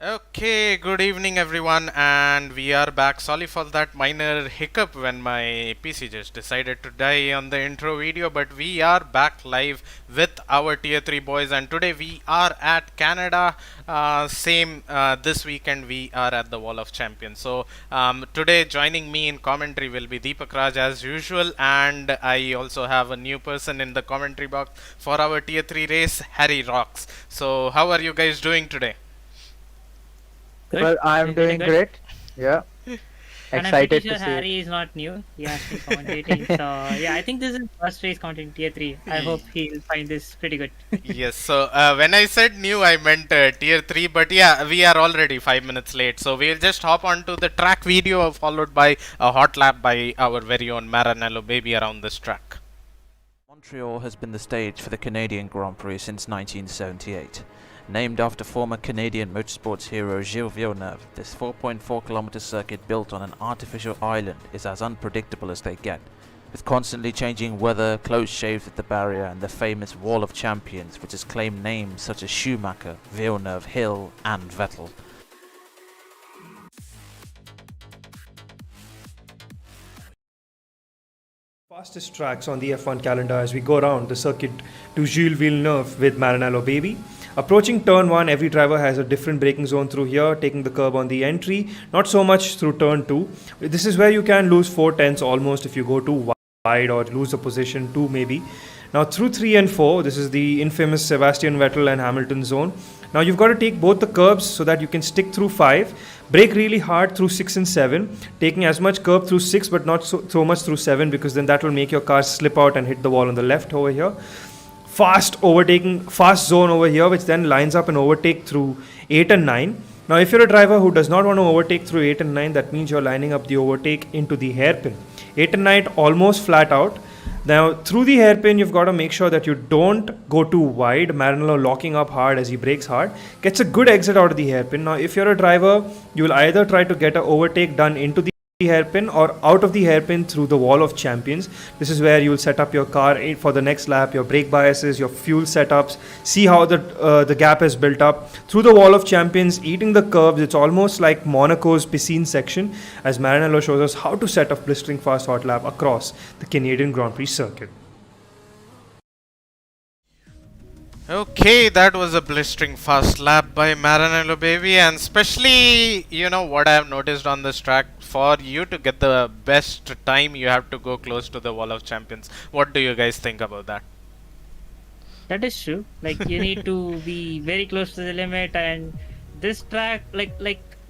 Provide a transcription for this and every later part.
Okay, good evening everyone, and we are back. Sorry for that minor hiccup when my PC just decided to die on the intro video, but we are back live with our Tier 3 boys, and today we are at Canada. Same this weekend, we are at the Wall of Champions. So, today joining me in commentary will be Deepak Raj as usual, and I also have a new person in the commentary box for our Tier 3 race, Harry Rocks. So, how are you guys doing today? Good, Well, I'm really doing good. great. Yeah, And I'm pretty excited to sure see it. Harry is not new. He has been commentating. So yeah, I think this is his first race commentating tier 3. I hope he'll find this pretty good. Yes, so when I said new, I meant tier 3, but yeah, we are already 5 minutes late. So we'll just hop on to the track video, followed by a hot lap by our very own Maranello baby around this track. Montreal has been the stage for the Canadian Grand Prix since 1978. Named after former Canadian motorsports hero Gilles Villeneuve, this 4.4-kilometer circuit built on an artificial island is as unpredictable as they get, with constantly changing weather, close shaves at the barrier, and the famous Wall of Champions, which has claimed names such as Schumacher, Villeneuve, Hill, and Vettel. Fastest tracks on the F1 calendar as we go around the circuit to Gilles Villeneuve with Maranello Baby. Approaching turn 1, every driver has a different braking zone through here, taking the curb on the entry, not so much through turn 2. This is where you can lose 4 tenths almost if you go too wide or lose a position 2 maybe. Now through 3 and 4, this is the infamous Sebastian Vettel and Hamilton zone. Now you've got to take both the curbs so that you can stick through 5, brake really hard through 6 and 7, taking as much curb through 6 but not so much through 7, because then that will make your car slip out and hit the wall on the left over here. Fast zone over here, which then lines up an overtake through 8 and 9. Now if you're a driver who does not want to overtake through 8 and 9, that means you're lining up the overtake into the hairpin. 8 and 9 almost flat out. Now through the hairpin, you've got to make sure that you don't go too wide. Maranello locking up hard as he brakes hard, gets a good exit out of the hairpin. Now if you're a driver, you will either try to get an overtake done into the hairpin or out of the hairpin through the Wall of Champions. This is where you will set up your car for the next lap, your brake biases, your fuel setups, see how the gap is built up through the Wall of Champions, eating the curves. It's almost like Monaco's piscine section, as Maranello shows us how to set up blistering fast hot lap across the Canadian Grand Prix circuit. Okay, that was a blistering fast lap by Maranello baby, and especially, what I have noticed on this track, for you to get the best time, you have to go close to the Wall of Champions. What do you guys think about that? That is true. Like you need to be very close to the limit, and this track, like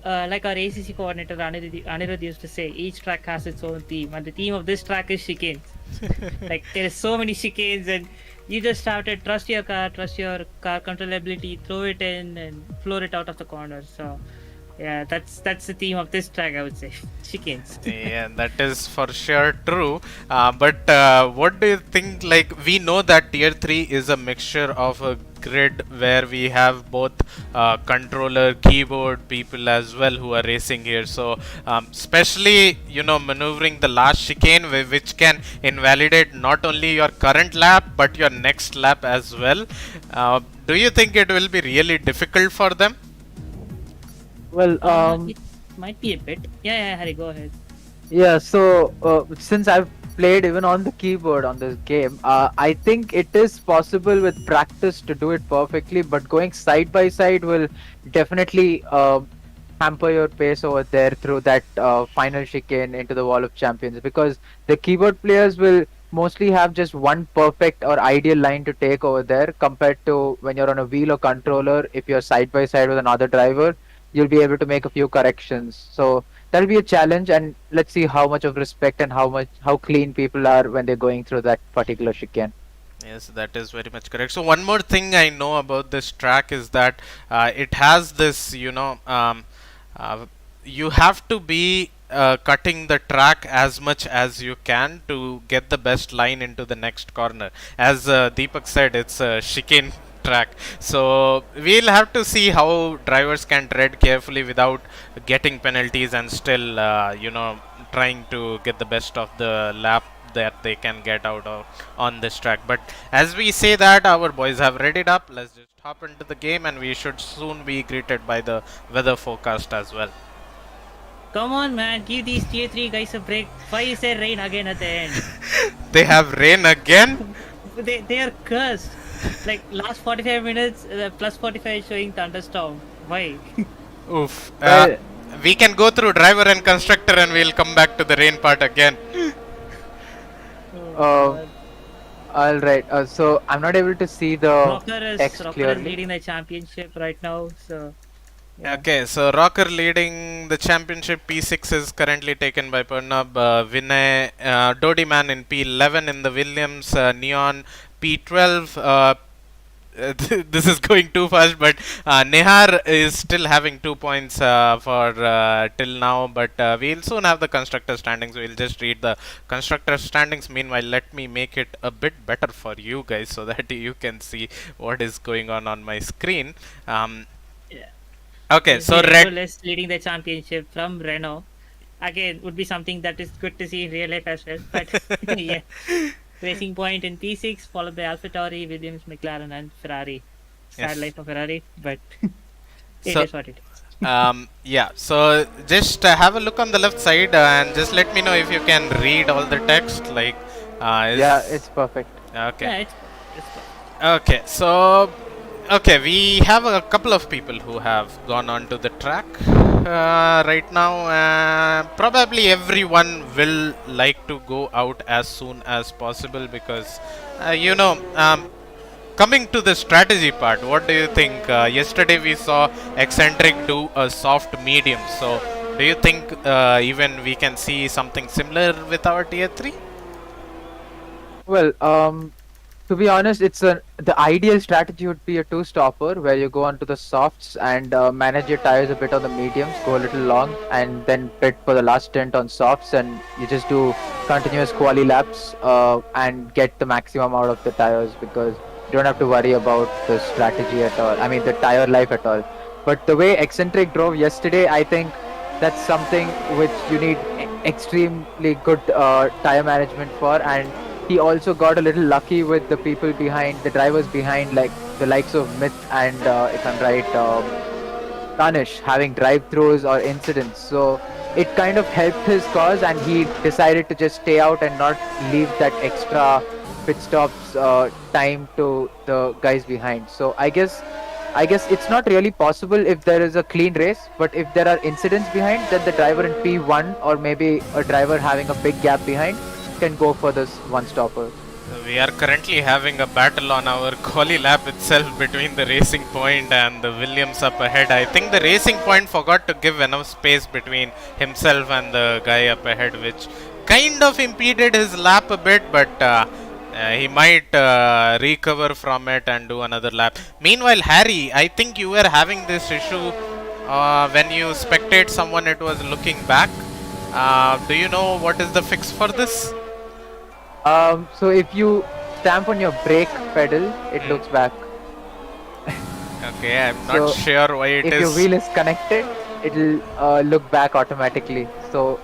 our ACC coordinator Anirudh used to say, each track has its own theme, and the theme of this track is chicanes. Like there is so many chicanes, and you just have to trust your car controllability, throw it in, and floor it out of the corner. So yeah, that's the theme of this track, I would say. Chicanes. Yeah, that is for sure true. But what do you think? Like, we know that Tier 3 is a mixture of a grid where we have both controller, keyboard people as well who are racing here. So, especially, maneuvering the last chicane, which can invalidate not only your current lap but your next lap as well. Do you think it will be really difficult for them? Well, It might be a bit. Yeah, Harry, go ahead. yeah. So since I've played even on the keyboard on this game, I think it is possible with practice to do it perfectly. But going side by side will definitely hamper your pace over there through that final chicane into the Wall of Champions, because the keyboard players will mostly have just one perfect or ideal line to take over there, compared to when you're on a wheel or controller. If you're side by side with another driver, you'll be able to make a few corrections. So that'll be a challenge, and let's see how much of respect and how clean people are when they're going through that particular chicane. Yes, that is very much correct. So one more thing I know about this track is that it has this, uh, you have to be cutting the track as much as you can to get the best line into the next corner. As Deepak said, it's a chicane track. So we'll have to see how drivers can tread carefully without getting penalties and still, trying to get the best of the lap that they can get out of on this track. But as we say that, our boys have readied up. Let's just hop into the game, and we should soon be greeted by the weather forecast as well. Come on, man, give these tier 3 guys a break. Why is there rain again at the end? They have rain again. They are cursed. Like last 45 minutes, plus 45 is showing thunderstorm. Why? Oof. Well- We can go through driver and constructor, and we'll come back to the rain part again. All right. So I'm not able to see the Rocker text is clearly. leading the championship right now. So yeah. Okay, so Rocker leading the championship. P6 is currently taken by Purnab, Vinay, Dodiman in P11 in the Williams, Neon P12. This is going too fast, but Nehar is still having 2 points for till now. But we'll soon have the constructor standings. We'll just read the constructor standings. Meanwhile, let me make it a bit better for you guys so that you can see what is going on my screen. Yeah. Okay, so Red red. Bull is leading the championship from Renault. Again, would be something that is good to see in real life as well. But yeah, Racing Point in P6, followed by AlphaTauri, Williams, McLaren, and Ferrari. Sad Yes. life of Ferrari, but it So- is what it is. Yeah, so just have a look on the left side and just let me know if you can read all the text. Like, Yeah, it's perfect. okay. Yeah, it's good. Okay, so we have a couple of people who have gone on to the track right now. Probably everyone will like to go out as soon as possible because coming to the strategy part, what do you think? Yesterday we saw Eccentric do a soft medium, so do you think even we can see something similar with our tier 3? Well, to be honest, the ideal strategy would be a two-stopper where you go onto the softs and manage your tires a bit on the mediums, go a little long, and then pit for the last stint on softs, and you just do continuous quali laps and get the maximum out of the tires because you don't have to worry about the strategy at all. I mean, the tire life at all. But the way Eccentric drove yesterday, I think that's something which you need extremely good tire management for, and he also got a little lucky with the people behind, the drivers behind, like the likes of Myth and, if I'm right, Tanish having drive-throughs or incidents. So it kind of helped his cause, and he decided to just stay out and not leave that extra pit stops time to the guys behind. So I guess it's not really possible if there is a clean race, but if there are incidents behind, then the driver in P1 or maybe a driver having a big gap behind can go for this one stopper. We are currently having a battle on our quali lap itself between the Racing Point and the Williams up ahead. I think the Racing Point forgot to give enough space between himself and the guy up ahead, which kind of impeded his lap a bit, but he might recover from it and do another lap. Meanwhile, Harry, I think you were having this issue when you spectate someone, it was looking back. Do you know what is the fix for this? So if you stamp on your brake pedal, it looks back. Okay, I'm not So, sure why it If is. your wheel is connected, it'll look back automatically. So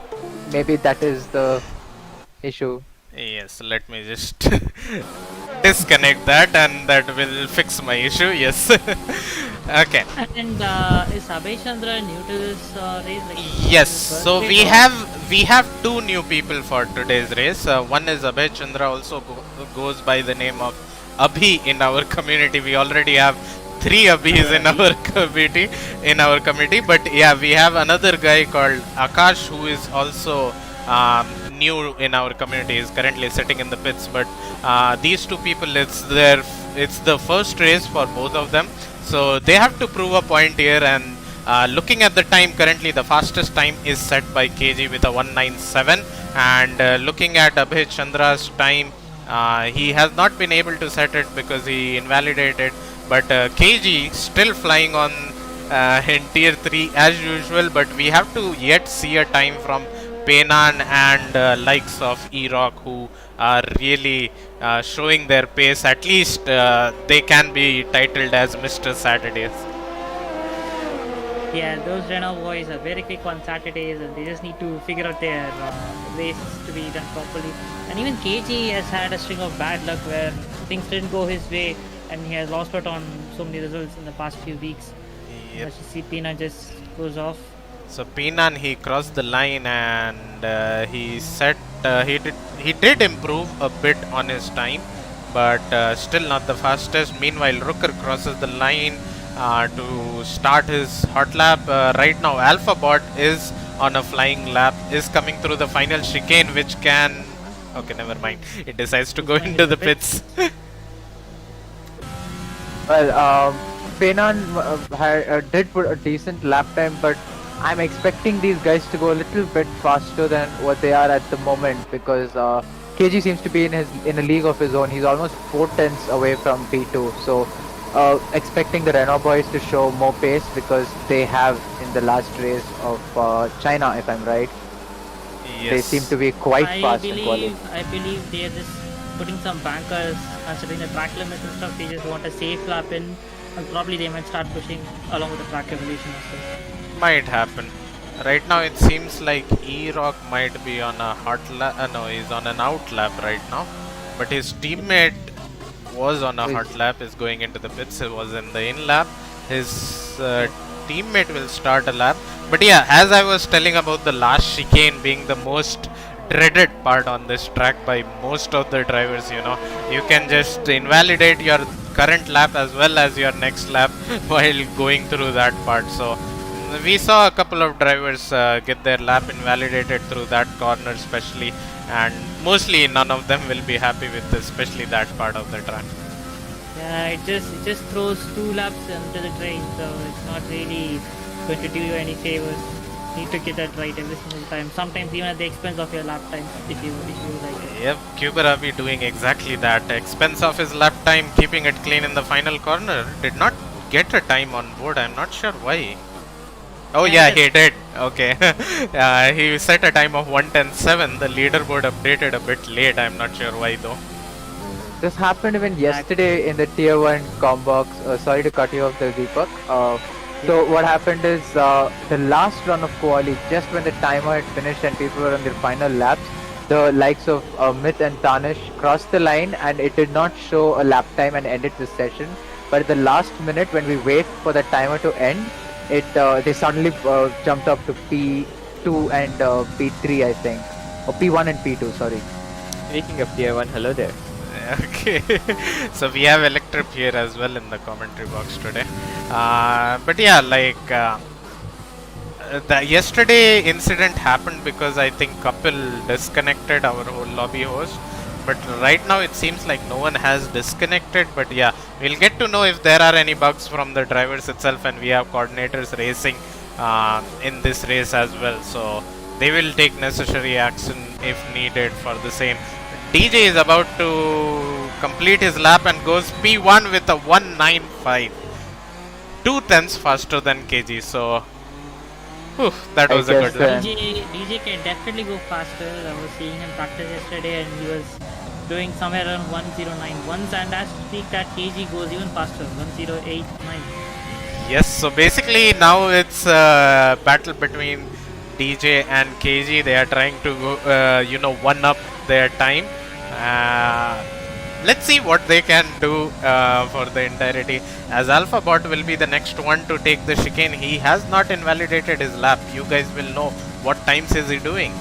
maybe that is the issue. Yes, let me just disconnect that and that will fix my issue. Yes. Okay. And is Abhay Chandra new to this race? Like, Yes. first So race we have two new people for today's race. One is Abhay Chandra, also goes by the name of Abhi in our community. We already have three Abhis in our committee. But yeah, we have another guy called Akash who is also new in our community. Is currently sitting in the pits. But these two people, it's the first race for both of them. So they have to prove a point here, and looking at the time currently, the fastest time is set by KG with a 197, and looking at Abhay Chandra's time, he has not been able to set it because he invalidated, but KG still flying on in tier 3 as usual, but we have to yet see a time from Penan and likes of E-Rock, who are really showing their pace. At least they can be titled as Mr. Saturdays. Yeah, those Renault boys are very quick on Saturdays, and they just need to figure out their races to be done properly. And even KG has had a string of bad luck where things didn't go his way, and he has lost out on so many results in the past few weeks. Yep. As you see, Pina just goes off. So Pinan, he crossed the line and he did improve a bit on his time, but still not the fastest. Meanwhile, Rooker crosses the line to start his hot lap. Right now, Alpha Bot is on a flying lap, is coming through the final chicane, which can. Okay, never mind. It decides to go into the pits. Well, Penan did put a decent lap time, but I'm expecting these guys to go a little bit faster than what they are at the moment because KG seems to be in a league of his own. He's almost 4 tenths away from P2, so expecting the Renault boys to show more pace because they have in the last race of China, if I'm right. Yes. They seem to be quite fast in quality. I believe they are just putting some bankers, considering the track limits and stuff. They just want a safe lap in, and probably they might start pushing along with the track evolution as well. Might happen. Right now it seems like E-Rock might be on a hot lap. No, he's on an out lap right now. But his teammate was on a hot lap, is going into the pits. He was in the in lap. His teammate will start a lap. But yeah, as I was telling about the last chicane being the most dreaded part on this track by most of the drivers, you know, you can just invalidate your current lap as well as your next lap while going through that part. So we saw a couple of drivers get their lap invalidated through that corner especially, and mostly none of them will be happy with especially that part of the track. Yeah, it just throws 2 laps into the drain, so it's not really going to do you any favors. You need to get that right every single time. Sometimes even at the expense of your lap time, if you like it. Yep, Kuberabi doing exactly that. Expense of his lap time, keeping it clean in the final corner. Did not get a time on board. I'm not sure why. Oh yeah, he did. Okay. He set a time of 1:10.7. The leaderboard updated a bit late. I'm not sure why though. This happened even yesterday in the Tier 1 combox. Sorry to cut you off there, Deepak. So what happened is the last run of quali, just when the timer had finished and people were on their final laps, the likes of Myth and Tanish crossed the line and it did not show a lap time and ended the session. But at the last minute, when we wait for the timer to end, they suddenly jumped up to P2 and P3, I think, or P1 and P2. Sorry. Speaking of Tier 1, hello there. Okay, so we have Electrip here as well in the commentary box today. But yeah, like the yesterday incident happened because I think Kapil disconnected our whole lobby host. But right now it seems like no one has disconnected. But yeah, we'll get to know if there are any bugs from the drivers itself, and we have coordinators racing in this race as well. So they will take necessary action if needed for the same. DJ is about to complete his lap and goes P1 with a 1:9.5. 2 tenths faster than KG. So that was a good lap. DJ can definitely go faster. I was seeing him practice yesterday and he was doing somewhere around 1:09 once, and as we speak that KG goes even faster, 1:08.9. Yes, so basically now it's a battle between DJ and KG. They are trying to go, one up their time. Let's see what they can do for the entirety, as Alpha Bot will be the next one to take the chicane. He has not invalidated his lap. You guys will know what times is he doing.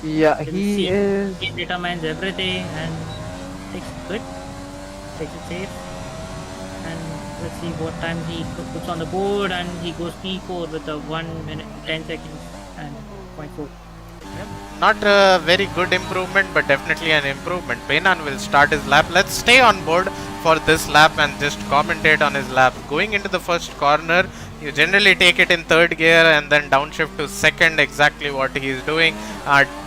Yeah, he is. He determines everything and takes it good, takes it safe, and let's see what time he puts on the board, and he goes P4 with a 1 minute 10 seconds and 0.4. Not a very good improvement, but definitely an improvement. Penan will start his lap. Let's stay on board for this lap and just commentate on his lap. Going into the first corner, you generally take it in third gear and then downshift to second, exactly what he is doing.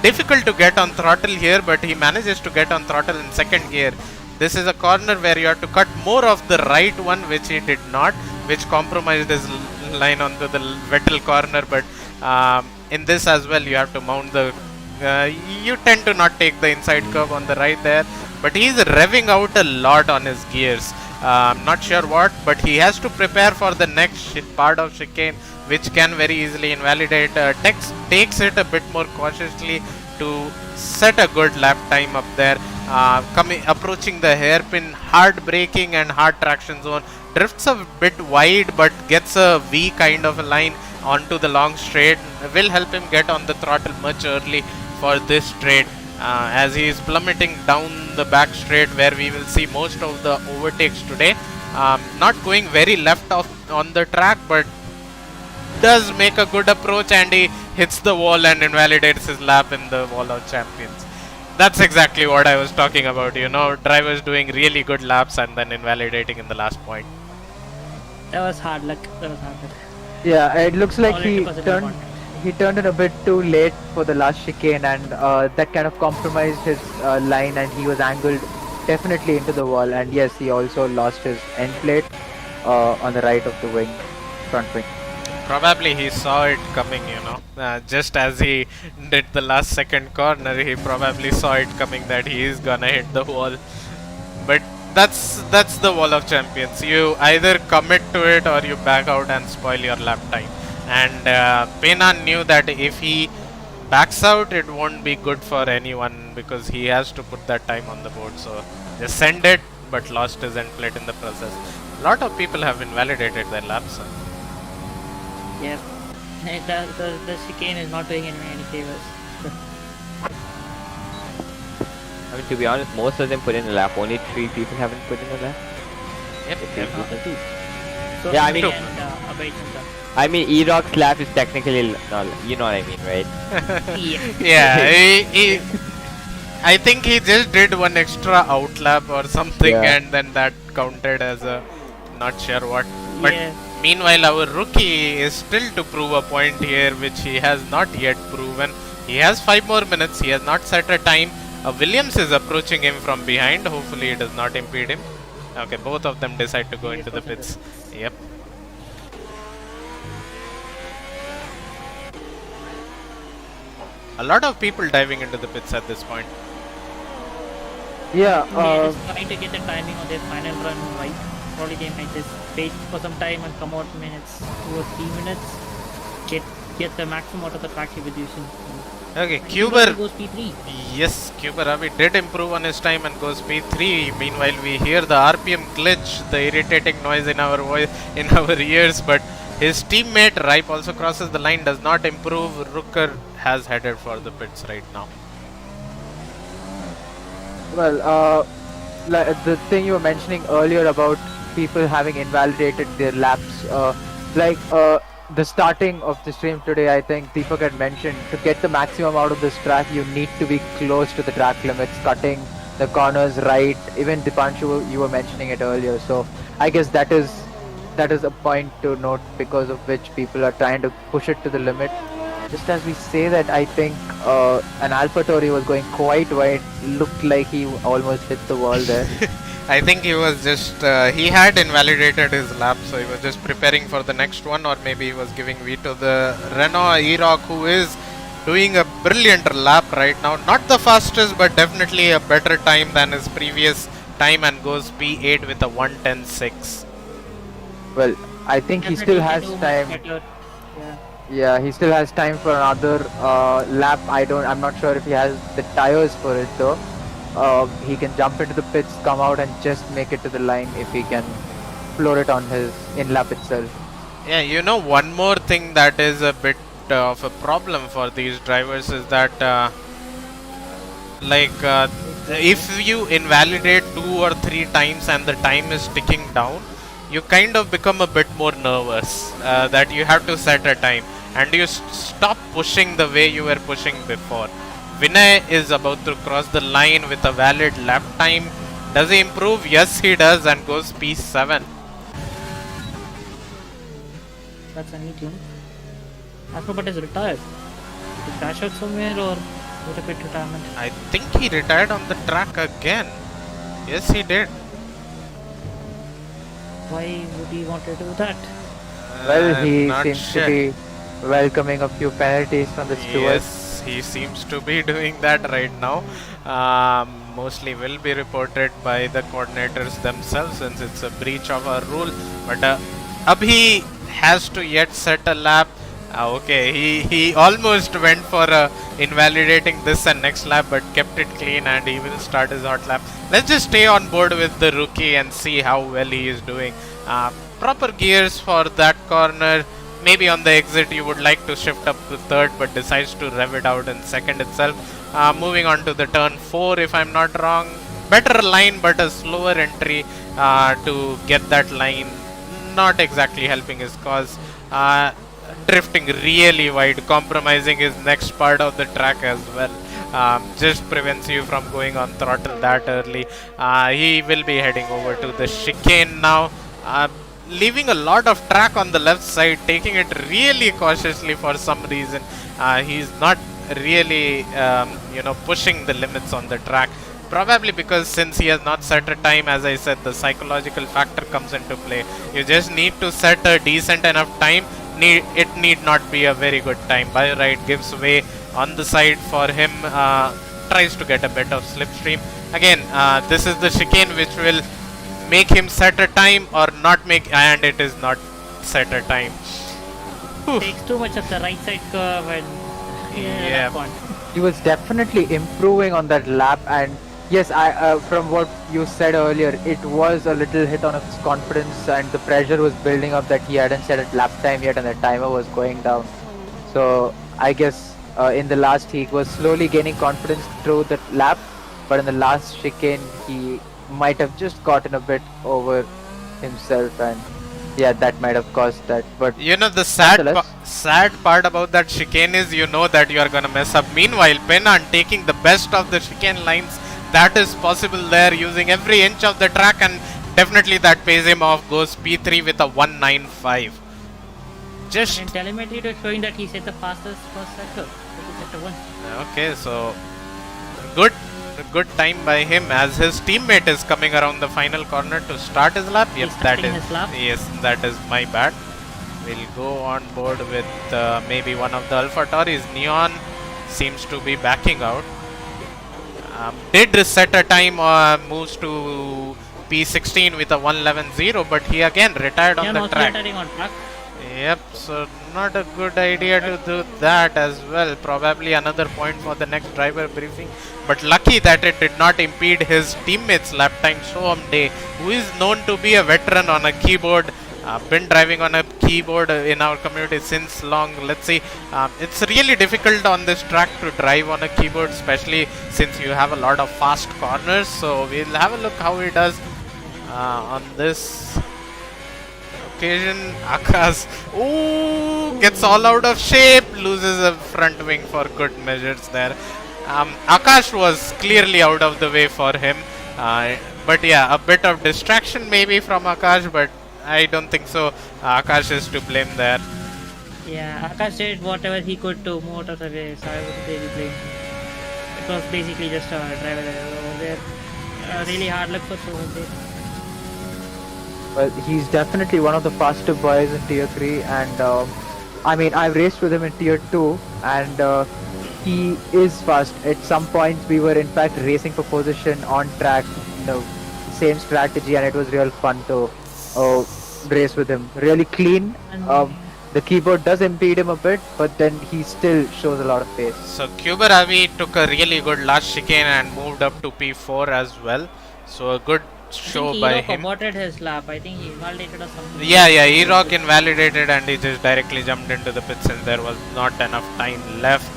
Difficult to get on throttle here, but he manages to get on throttle in second gear. This is a corner where you have to cut more of the right one, which he did not, which compromised his line onto the Vettel corner. But in this as well, you have to mount the you tend to not take the inside curve on the right there, but he's revving out a lot on his gears. I'm not sure what, but he has to prepare for the next part of chicane, which can very easily invalidate. Takes it a bit more cautiously to set a good lap time up there. Approaching the hairpin, hard braking and hard traction zone. Drifts a bit wide, but gets a V kind of a line onto the long straight. Will help him get on the throttle much early for this straight, as he is plummeting down the back straight where we will see most of the overtakes today. Not going very left off on the track, but does make a good approach, and he hits the wall and invalidates his lap in the wall of champions. That's exactly what I was talking about, you know, drivers doing really good laps and then invalidating in the last point. That was hard luck. Yeah, it looks like All he it was an advantage. turned in a bit too late for the last chicane, and that kind of compromised his line, and he was angled definitely into the wall. And yes, he also lost his end plate on the right of the wing, front wing. Probably he saw it coming, you know. Just as he did the last second corner, he probably saw it coming that he is gonna hit the wall. But that's the wall of champions. You either commit to it or you back out and spoil your lap time. And Pena knew that if he backs out, it won't be good for anyone because he has to put that time on the board. So just send it, but lost his end plate in the process. A lot of people have invalidated their laps. Yep. The chicane is not doing any favors. I mean, to be honest, most of them put in a lap. Only 3 people haven't put in a lap. Yep. So Yeah, I mean- I mean, E-Rock's lap is technically null. You know what I mean, right? Yeah, I think he just did one extra out lap or something, Yeah. and then that counted as a not sure what. But Yeah. meanwhile, our rookie is still to prove a point here, which he has not yet proven. He has 5 more minutes. He has not set a time. Williams is approaching him from behind. Hopefully, it does not impede him. Okay, both of them decide to go into the pits. Yep. A lot of people diving into the pits at this point. Yeah, Just trying to get the timing of their final run right. Probably they might just wait for some time and come out minutes, 2 or 3 minutes. Get the maximum out of the track using. Okay, And Cuber. goes P3. Yes, Cuber Ravi did improve on his time and goes P3. Meanwhile, we hear the RPM glitch, the irritating noise in our voice, in our ears. But his teammate Ripe also crosses the line, does not improve. Rooker has headed for the pits right now. well, like the thing you were mentioning earlier about people having invalidated their laps, the starting of the stream today, I think Deepak had mentioned, to get the maximum out of this track, you need to be close to the track limits, cutting the corners right. Even Dipanshu, you were mentioning it earlier. So I guess that is a point to note, because of which people are trying to push it to the limit. Just as we say that, I think an AlphaTauri was going quite wide. Looked like he almost hit the wall there. I think he was just, he had invalidated his lap, so he was just preparing for the next one, or maybe he was giving V to the Renault E-Rock, who is doing a brilliant lap right now. Not the fastest, but definitely a better time than his previous time, and goes P8 with a 1:10.6. Well, I think he still has time. Yeah. Yeah, he still has time for another lap. I'm not sure if he has the tires for it though. He can jump into the pits, come out, and just make it to the line if he can floor it on his in lap itself. Yeah, you know, one more thing that is a bit of a problem for these drivers is that if you invalidate 2 or 3 times and the time is ticking down, you kind of become a bit more nervous that you have to set a time, and you stop pushing the way you were pushing before. Vinay is about to cross the line with a valid lap time. Does he improve? Yes, he does, and goes P7. That's a neat one. Acrobat is retired. Did he crash out somewhere or would a bit retirement? I think he retired on the track again. Yes, he did. Why would he want to do that? Well, I'm he not seems sure. to be welcoming a few penalties from the stewards. Yes, he seems to be doing that right now. mostly will be reported by the coordinators themselves since it's a breach of our rule. But Abhi has to yet set a lap. Okay, he almost went for invalidating this and next lap, but kept it clean, and he will start his hot lap. Let's just stay on board with the rookie and see how well he is doing. Proper gears for that corner. Maybe on the exit you would like to shift up to third, but decides to rev it out in second itself. Moving on to the turn 4, if I'm not wrong. Better line, but a slower entry to get that line. Not exactly helping his cause. Drifting really wide, compromising his next part of the track as well. Just prevents you from going on throttle that early. He will be heading over to the chicane now. Leaving a lot of track on the left side, taking it really cautiously for some reason. He's not really, pushing the limits on the track. Probably because since he has not set a time, as I said, the psychological factor comes into play. You just need to set a decent enough time. It need not be a very good time. Bioride gives way on the side for him. Tries to get a bit of slipstream. Again, this is the chicane which will make him set a time or not make, and it is not set a time. Takes too much of the right side curve and Yeah. He was definitely improving on that lap, and yes, from what you said earlier, it was a little hit on his confidence, and the pressure was building up that he hadn't set a lap time yet, and the timer was going down. So I guess in the last he was slowly gaining confidence through the lap, but in the last chicane he might have just gotten a bit over himself, and yeah, that might have caused that. But you know, the sad part about that chicane is you know that you are gonna mess up. Meanwhile, Penan taking the best of the chicane lines that is possible there, using every inch of the track, and definitely that pays him off. Goes P3 with a 195. Just and telemetry was showing that he set the fastest first sector. Sector 1. okay, so good time by him as his teammate is coming around the final corner to start his lap. Yep, He's that starting is his lap. yes, that is my bad. We'll go on board with maybe one of the Alpha Tauris. Neon seems to be backing out. Did set a time, moves to P16 with a 111.0, but he again retired on the track. On track. Yep, so not a good idea to do that as well. Probably another point for the next driver briefing. But lucky that it did not impede his teammates' lap time. Soham Day, who is known to be a veteran on a keyboard, been driving on a keyboard in our community since long. Let's see, it's really difficult on this track to drive on a keyboard, especially since you have a lot of fast corners. So we'll have a look how he does on this occasion. Akash, ooh, gets all out of shape, loses a front wing for good measures there. Akash was clearly out of the way for him, but yeah, a bit of distraction maybe from Akash, but I don't think so. Akash is to blame there. Yeah, Akash did whatever he could to move out of the way, so I wouldn't really blame him. It was basically just a driver over there. Really hard luck for Soham Day. well, he's definitely one of the faster boys in Tier 3, and I mean, I've raced with him in Tier 2, and he is fast. At some points, we were in fact racing for position on track, same strategy, and it was real fun to race with him. Really clean. The keyboard does impede him a bit, but then he still shows a lot of pace. So Cuber Avi took a really good last chicane and moved up to P4 as well. So a good show by him. He aborted his lap. I think he invalidated or something. Yeah, E-Rock invalidated and he just directly jumped into the pits since there was not enough time left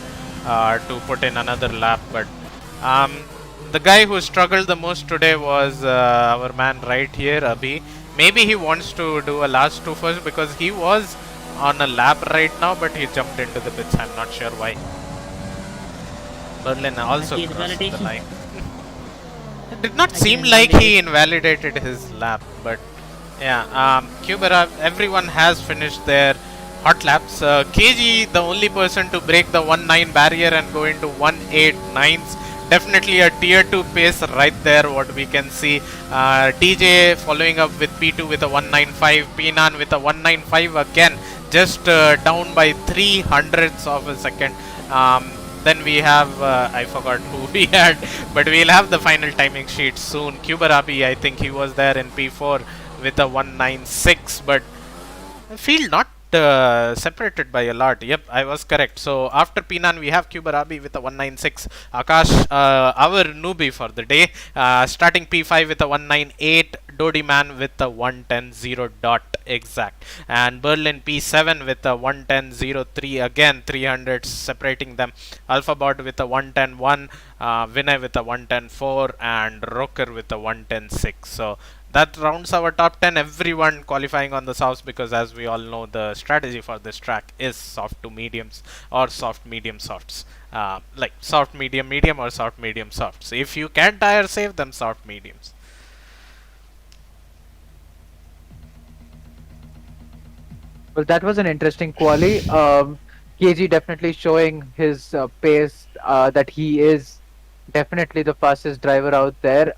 to put in another lap. But the guy who struggled the most today was our man right here, Abhi. Maybe he wants to do a last two first because he was on a lap right now, but he jumped into the pits. I'm not sure why. Berlin also crossed the line. It did not seem like he invalidated his lap, but yeah, Cuba, everyone has finished their hot laps. KG, the only person to break the 1.9 barrier and go into 1.8.9s. Definitely a tier 2 pace right there, what we can see. DJ following up with P2 with a 1.95, Penan with a 1.95 again, just down by 0.03 of a second. Then we have, I forgot who we had, but we'll have the final timing sheet soon. Kubarabi, I think he was there in P4 with a 196, but field not separated by a lot. Yep, I was correct. So after Pinan, we have Kubarabi with a 196. Akash, our newbie for the day, starting P5 with a 198. Dodi Man with a 110.0 dot exact. And Berlin P7 with a 110.03. Again, 300 separating them. Alphabot with a 110.1. Vinay with a 110.4. And Roker with a 110.6. So that rounds our top 10. Everyone qualifying on the softs, because as we all know, the strategy for this track is soft to mediums or soft medium softs, like soft medium medium or soft medium softs. If you can tire save them, soft mediums. Well, that was an interesting quali. KG definitely showing his pace, that he is definitely the fastest driver out there.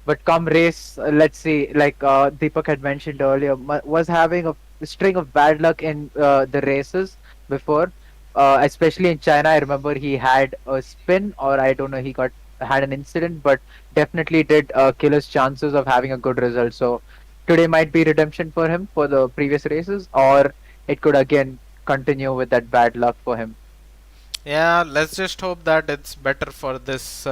But come race, let's see, like Deepak had mentioned earlier, was having a string of bad luck in the races before. Especially in China, I remember he had a spin, or I don't know, he had an incident, but definitely did kill his chances of having a good result. So today might be redemption for him for the previous races, or it could again continue with that bad luck for him. Yeah, let's just hope that it's better for this.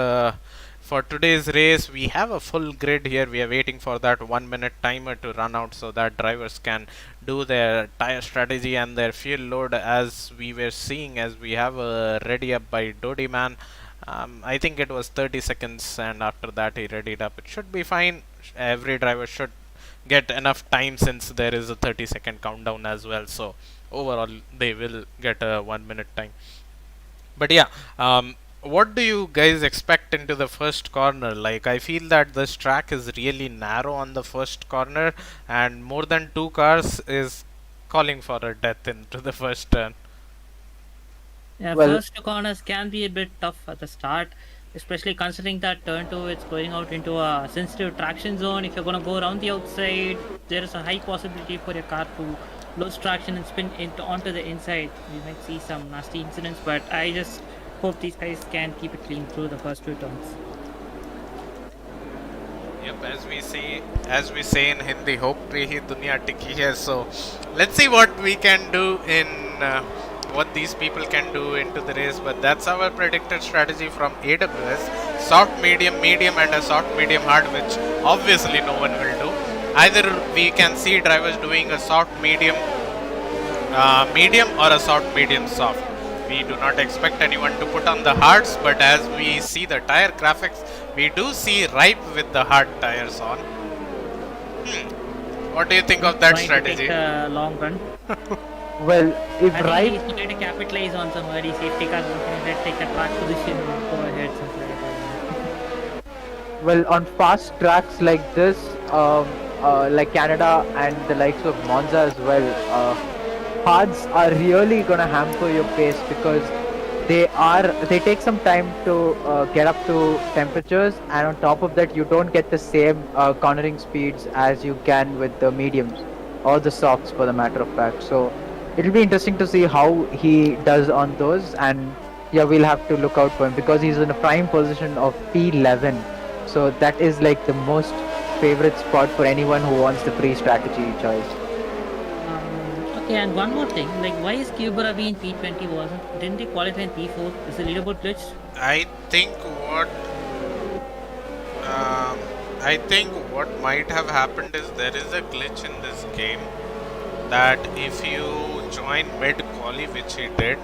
For today's race, we have a full grid here. We are waiting for that 1 minute timer to run out so that drivers can do their tire strategy and their fuel load, as we were seeing, as we have a ready up by Dodi Man. I think it was 30 seconds, and after that he readied up. It should be fine. Every driver should get enough time, since there is a 30-second countdown as well. So overall, they will get a 1 minute time. But yeah, what do you guys expect into the first corner? Like, I feel that this track is really narrow on the first corner, and more than two cars is calling for a death into the first turn. Yeah, Well, first two corners can be a bit tough at the start, especially considering that turn two it's going out into a sensitive traction zone. If you're going to go around the outside, there is a high possibility for your car to lose traction and spin onto the inside. We might see some nasty incidents, but I just hope these guys can keep it clean through the first two turns. Yep, as we say in Hindi, hope pe hi duniya tiki hai. So let's see what we can do in what these people can do into the race. But that's our predicted strategy from AWS: soft, medium, medium, and a soft, medium, hard, which obviously no one will do. Either we can see drivers doing a soft, medium, medium, or a soft, medium, soft. We do not expect anyone to put on the hards, but as we see the tire graphics, we do see ripe with the hard tires on. What do you think of that Trying strategy? to take a long run. well, if I think right, he's trying to capitalize on some early safety cars. Let's take a track position and go ahead. Something like that. well, on fast tracks like this, like Canada and the likes of Monza as well, hards are really gonna hamper your pace, because they take some time to get up to temperatures, and on top of that you don't get the same cornering speeds as you can with the mediums or the softs, for the matter of fact. So it'll be interesting to see how he does on those, and yeah, we'll have to look out for him because he's in a prime position of P11. So that is like the most favorite spot for anyone who wants the pre-strategy choice. Okay, and one more thing, like why is Kubarabi in P20 wasn't? Didn't they qualify in P4? Is the leaderboard glitched? I think what I think what might have happened is there is a glitch in this game that if you join mid quali, which he did,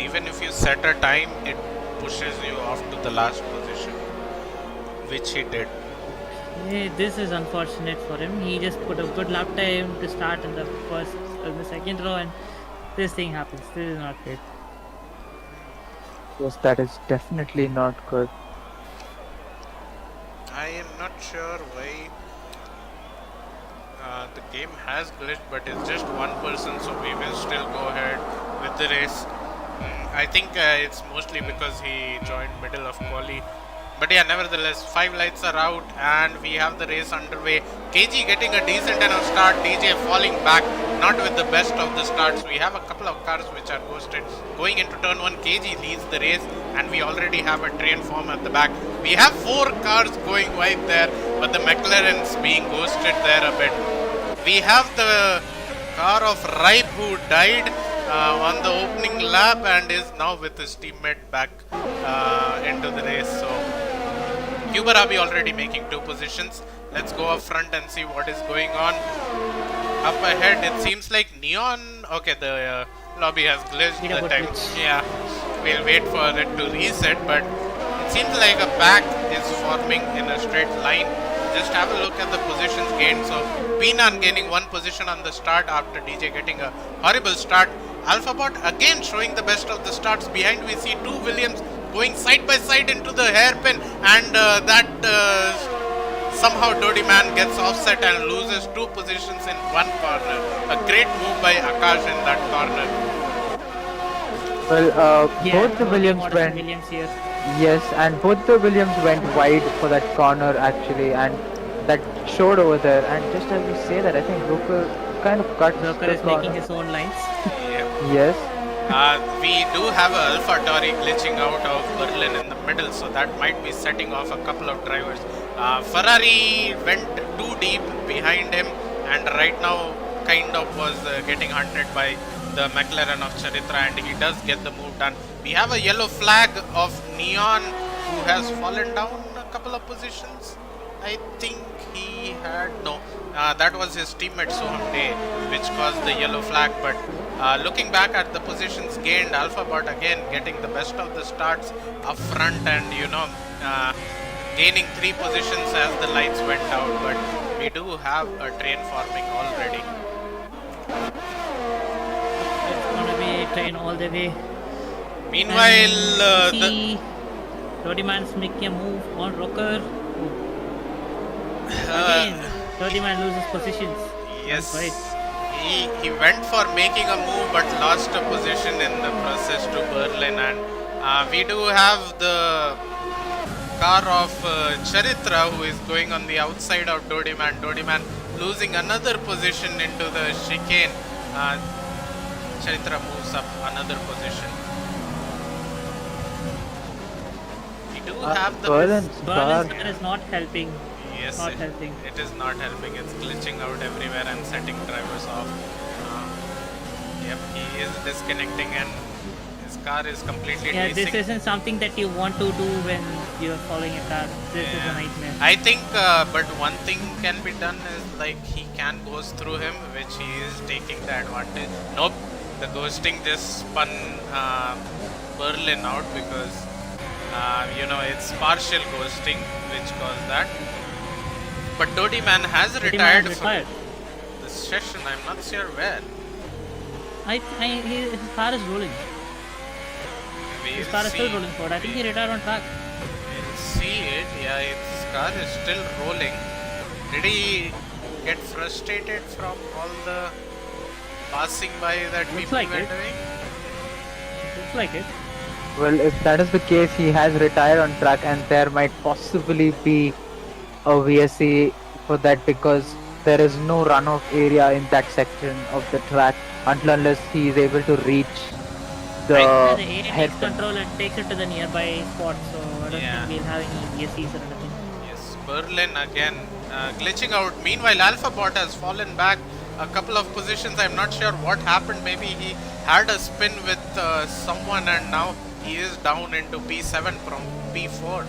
even if you set a time, it pushes you off to the last position, which he did. Yeah, this is unfortunate for him. He just put a good lap time to start in the second row, and this thing happens. This is not good. Yes, that is definitely not good. I am not sure why the game has glitched, but it's just one person, so we will still go ahead with the race. I think it's mostly because he joined middle of quali. But yeah, nevertheless, 5 lights are out and we have the race underway. KG getting a decent enough start, DJ falling back, not with the best of the starts. We have a couple of cars which are ghosted. Going into turn 1, KG leads the race, and we already have a train form at the back. We have 4 cars going wide there, but the McLaren's being ghosted there a bit. We have the car of Ripe who died on the opening lap and is now with his teammate back into the race. So Kubarabi already making 2 positions. Let's go up front and see what is going on. Up ahead, it seems like Neon. Okay, the lobby has glitched the time. Yeah, we'll wait for it to reset, but it seems like a pack is forming in a straight line. Just have a look at the positions gained. So Peenan gaining 1 position on the start after DJ getting a horrible start. Alphabot again showing the best of the starts. Behind we see 2 Williams going side by side into the hairpin, and that somehow Dodi Man gets offset and loses 2 positions in 1 corner. A great move by Akash in that corner. Well, both the Williams went. Williams here. Yes, and both the Williams went wide for that corner actually, and that showed over there. And just as we say that, I think Roker kind of cut Joker the is corner. making his own lines. Yes. We do have a Alpha Tauri glitching out of Berlin in the middle, so that might be setting off a couple of drivers. Ferrari went too deep behind him, and right now kind of was getting hunted by the McLaren of Charitra, and he does get the move done. We have a yellow flag of Neon who has fallen down a couple of positions. I think he had no. That was his teammate Soham Day, which caused the yellow flag. But looking back at the positions gained, Alphabot again getting the best of the starts up front, and gaining 3 positions as the lights went out. But we do have a train forming already. It's gonna be a train all the way. Meanwhile, Dodi Man's making a move on Rocker. Again, Dodi Man loses positions. yes, Right. he went for making a move but lost a position in the process to Berlin, and we do have the car of Charitra who is going on the outside of Dodi Man. Dodi Man losing another position into the chicane. Charitra moves up another position. We do have the Berlin's Berlin's car. car is not helping. yes, Not helping. it is not helping. It's glitching out everywhere and setting drivers off. Yep, he is disconnecting, and his car is completely Yeah, this desync. isn't something that you want to do when you're following a car. This is a Yeah. nightmare. I think, but one thing can be done is like he can goes through him, which he is taking the advantage. Nope, the ghosting just spun Berlin out because it's partial ghosting which caused that. But Dodi Man has Dodi Man retired is from retired. the session. I'm not sure where. His car is rolling. His car is still rolling forward. I think he retired on track. We'll see it. Yeah, his car is still rolling. Did he get frustrated from all the passing by that Looks people like were it. doing? Looks like it. Well, if that is the case, he has retired on track, and there might possibly be a VSC for that because there is no runoff area in that section of the track unless he is able to reach the Yeah, the AI head. takes control and takes it to the nearby spot, so I don't Yeah. think we'll have any VSCs or anything. Yes, Berlin again glitching out. Meanwhile, Alphabot has fallen back a couple of positions. I'm not sure what happened. Maybe he had a spin with someone, and now he is down into P7 from P4.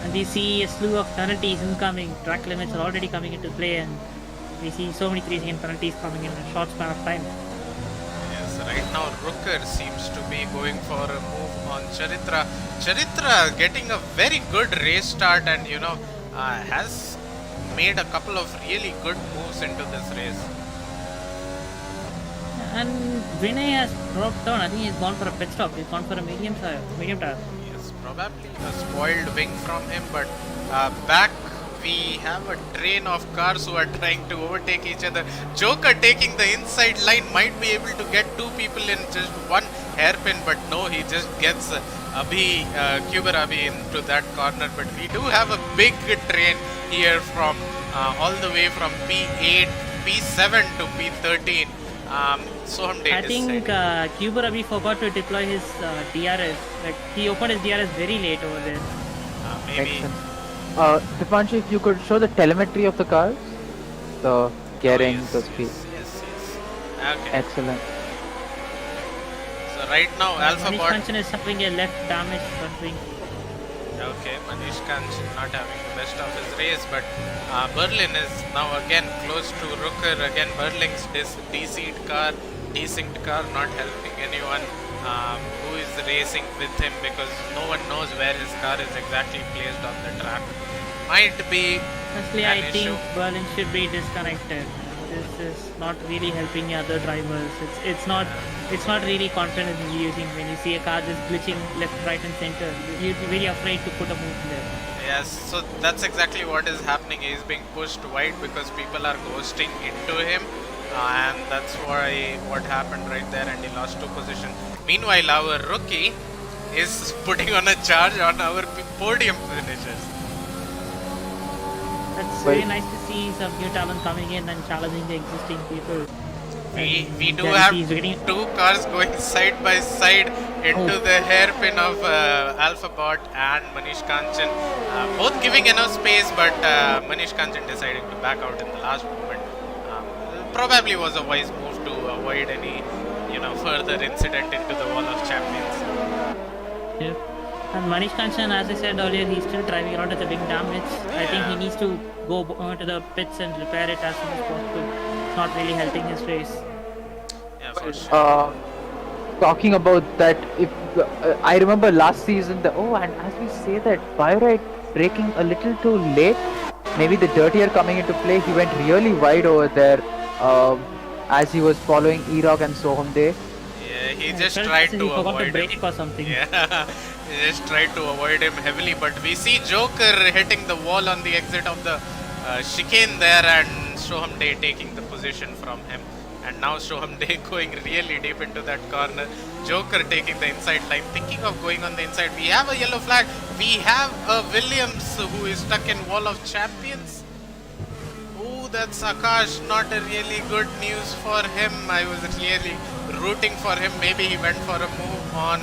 And we see a slew of penalties incoming. Track limits are already coming into play, and we see so many 3-second penalties coming in a short span of time. Yes, right now Rooker seems to be going for a move on Charitra. Charitra getting a very good race start, and has made a couple of really good moves into this race. And Vinay has dropped down. I think he's gone for a pit stop. He's gone for a medium tire. Yes, probably a spoiled wing from him, but back we have a train of cars who are trying to overtake each other. Joker taking the inside line might be able to get 2 people in just one hairpin, but no, he just gets Abhi, Cuber Abhi into that corner, but we do have a big train here from all the way from P8, P7 to P13. Sohamde I think Cuber Abhi forgot to deploy his DRS. Like he opened his DRS very late over there. Maybe. Excellent. Dipanshu, if you could show the telemetry of the cars, the gearing, yes, the speed. Yes. Okay. Excellent. So right now, Alpha Manish Bot. Kanchan is having a left damage front wing. Okay, Manish Kanchan not having the best of his race, but Berlin is now again close to Rooker. Again, Berlin's desynced car, not helping anyone who is racing with him because no one knows where his car is exactly placed on the track. Might be Honestly, an I issue. think Berlin should be disconnected. This is not really helping the other drivers. It's not really confidence using when you see a car just glitching left, right, and center. You'd be very afraid to put a move there. Yes, so that's exactly what is happening. He's being pushed wide because people are ghosting into him, and that's why what happened right there, and he lost 2 position. Meanwhile, our rookie is putting on a charge on our podium finishers. That's very nice to see some new talent coming in and challenging the existing people. We do Then have he's getting- 2 cars going side by side into the hairpin of Alpha Bot and Manish Kanchan, both giving enough space, but Manish Kanchan deciding to back out in the last moment. Probably was a wise move to avoid any, further incident into the wall of champions. Yeah. And Manish Kanchan, as I said earlier, he's still driving around with a big damage. I think he needs to go to the pits and repair it as soon as possible. It's not really helping his race. Yeah, for sure. Talking about that, if I remember last season, and as we say that, Biorite braking a little too late. Maybe the dirtier coming into play, he went really wide over there as he was following E-Rock and Sohamde. Yeah, he I just felt tried as if to he forgot avoid to brake him. or something. Yeah, he just tried to avoid him heavily, but we see Joker hitting the wall on the exit of the chicane there, and Sohamde taking the position from him. And now Sohamde going really deep into that corner. Joker taking the inside line, thinking of going on the inside. We have a yellow flag. We have a Williams who is stuck in wall of champions. Oh, that's Akash. Not a really good news for him. I was really rooting for him. Maybe he went for a move on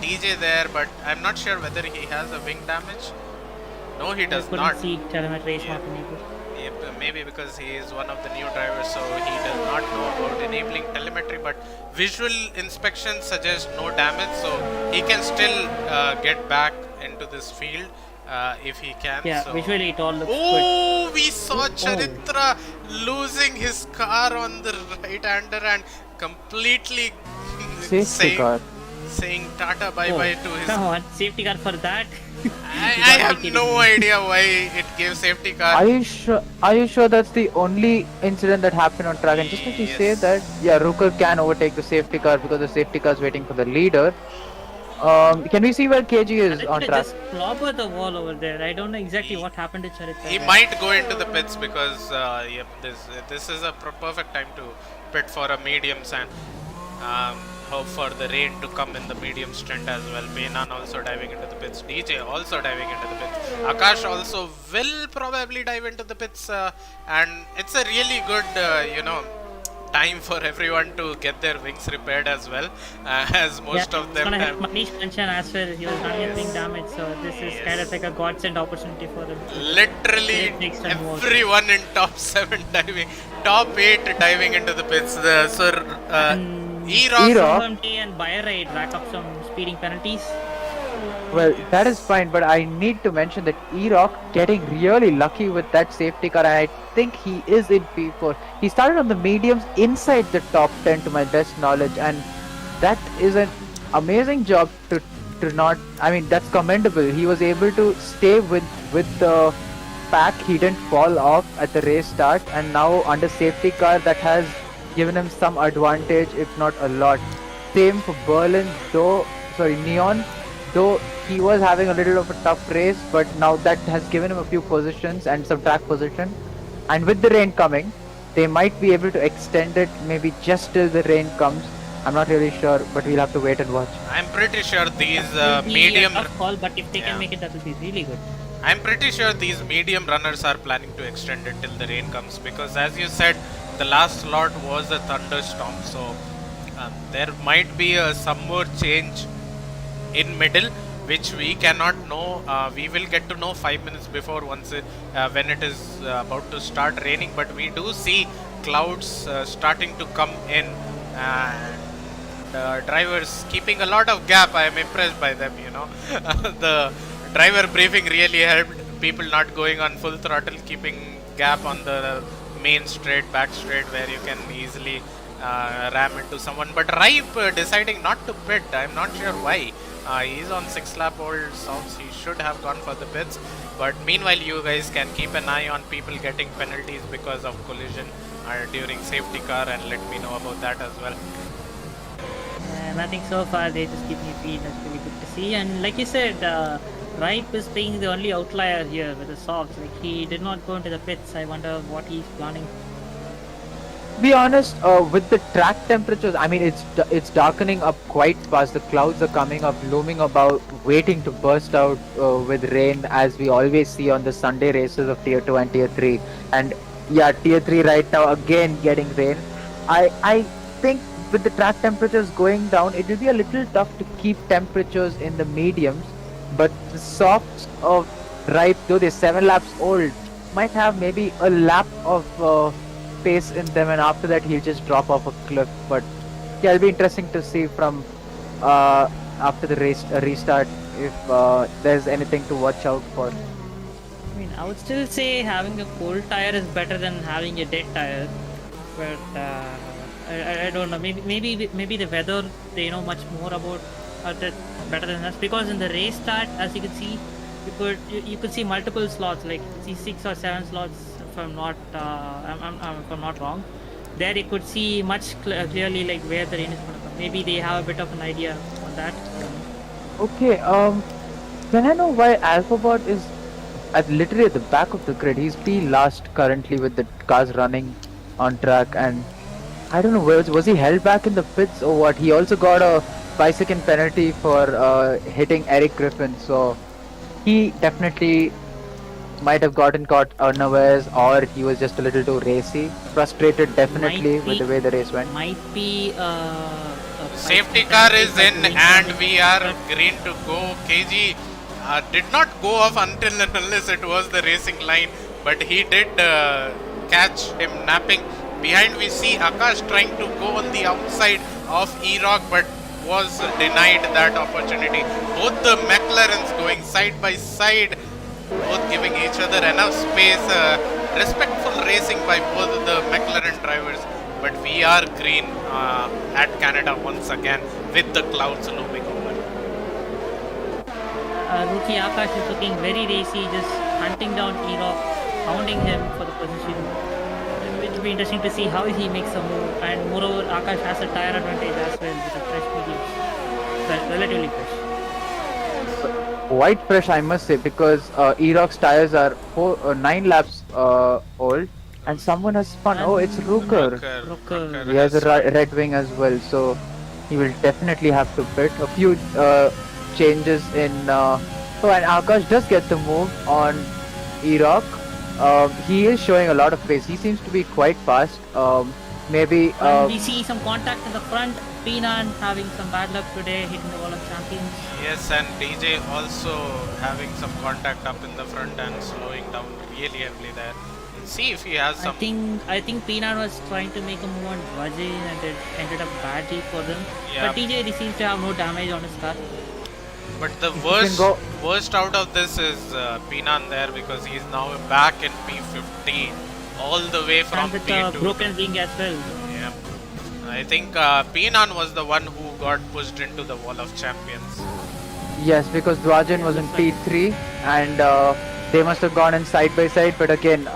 DJ there, but I'm not sure whether he has a wing damage. No, he does I couldn't not. see telemetry is Yeah. not enabled. Yep, maybe because he is one of the new drivers, so he does not know about enabling telemetry, but visual inspection suggests no damage, so he can still get back into this field if he can. Yeah, so. visually it all looks good. Oh, we saw Charitra losing his car on the right-hander and completely Safety car. saying Tata bye-bye to his. Come on, safety car for that. I have no idea why it gave safety car. Are you sure that's the only incident that happened on track? And just as you say Yes. that, Rooker can overtake the safety car because the safety car is waiting for the leader. Can we see where KG is on Charitra track? just clobbered the wall over there. I don't know exactly what happened to Charitra. He might go into the pits because this is a perfect time to pit for a mediums and hope for the rain to come in the medium stint as well. Benan also diving into the pits. DJ also diving into the pits. Akash also will probably dive into the pits, and it's a really good time for everyone to get their wings repaired as well, as most of them It's gonna have. help Manish Kanchan as well. He was running a wing damage, so this is kind of like a godsend opportunity for him. Literally It makes them work. everyone in top 7 diving, top 8 diving into the pits. E-Rock. E-Rock. OMT and Bioride rack up some speeding penalties. Well, that is fine, but I need to mention that E-Rock getting really lucky with that safety car. I think he is in P4. He started on the mediums inside the top 10 to my best knowledge, and that is an amazing job to not. I mean, that's commendable. He was able to stay with the pack. He didn't fall off at the race start, and now under safety car that has given him some advantage, if not a lot. Same for Berlin, Neon. Though he was having a little of a tough race, but now that has given him a few positions and some track position. And with the rain coming, they might be able to extend it maybe just till the rain comes. I'm not really sure, but we'll have to wait and watch. I'm pretty sure these Will be medium. a tough call, but if they Yeah. can make it, that will be really good. I'm pretty sure these medium runners are planning to extend it till the rain comes, because as you said, the last slot was a thunderstorm, so there might be some more change in middle, which we cannot know. We will get to know 5 minutes before once when it is about to start raining, but we do see clouds starting to come in, and drivers keeping a lot of gap. I am impressed by them, you know. The driver briefing really helped people not going on full throttle, keeping gap on the main straight, back straight, where you can easily ram into someone. But Ripe deciding not to pit, I'm not sure why. He's on 6 lap old softs, he should have gone for the pits. But meanwhile, you guys can keep an eye on people getting penalties because of collision during safety car, and let me know about that as well. Nothing so far. They just give me feed. That's really good to see. And like you said, Ripe is being the only outlier here with the socks. Like he did not go into the pits. I wonder what he's planning. To be honest, with the track temperatures, I mean, it's darkening up quite fast. The clouds are coming up, looming about, waiting to burst out with rain, as we always see on the Sunday races of Tier 2 and Tier 3. And yeah, Tier 3 right now again getting rain. I think with the track temperatures going down, it will be a little tough to keep temperatures in the mediums. But the softs of Ripe, though they're 7 laps old, might have maybe a lap of pace in them, and after that he'll just drop off a cliff. But yeah, it'll be interesting to see from after the race restart if there's anything to watch out for. I mean, I would still say having a cold tire is better than having a dead tire. But I don't know. Maybe the weather they know much more about that better than us, because in the race start, as you can see, you could see multiple slots, like see 6 or 7 slots. If I'm not if I'm not wrong, there you could see much clearly like where the rain is going to come. Maybe they have a bit of an idea on that. Okay, can I know why Alphabot is literally at the back of the grid? He's P last currently with the cars running on track, and I don't know, was he held back in the pits or what? He also got a 5-second penalty for hitting Eric Griffin, so he definitely might have gotten caught unawares, or he was just a little too racy. Frustrated definitely with the way the race went. Might be Safety car is in and we are green to go. KG did not go off until and unless it was the racing line, but he did catch him napping. Behind we see Akash trying to go on the outside of E-Rock, but was denied that opportunity. Both the McLarens going side by side, both giving each other enough space. Respectful racing by both the McLaren drivers, but we are green at Canada once again with the clouds looming over. Rookie Akash is looking very racy, just hunting down E-Rock, hounding him for the position. It will be interesting to see how he makes a move, and moreover Akash has a tire advantage as well with a fresh medium. Well, relatively fresh. Quite fresh, I must say, because E-Rock's tires are 9 laps old, and someone has spun. Oh, it's Rooker. Rooker. He has a red wing as well, so he will definitely have to pit. A few changes in. Oh, and Akash does get the move on E-Rock. He is showing a lot of pace. He seems to be quite fast. Maybe. And we see some contact in the front. Peenan having some bad luck today, hitting the wall of champions. Yes, and DJ also having some contact up in the front and slowing down really heavily there. Let's see if he has some. I think Peenan was trying to make a move on Vajay, and it ended up badly for them. Yeah. But TJ seems to have no damage on his car. But the worst out of this is Peenan there, because he's now back in P15 all the way from And with P2. broken wing as well. Yeah. I think Peenan was the one who got pushed into the wall of champions. Yes, because Dwajan was in P3, and they must have gone in side by side. But again,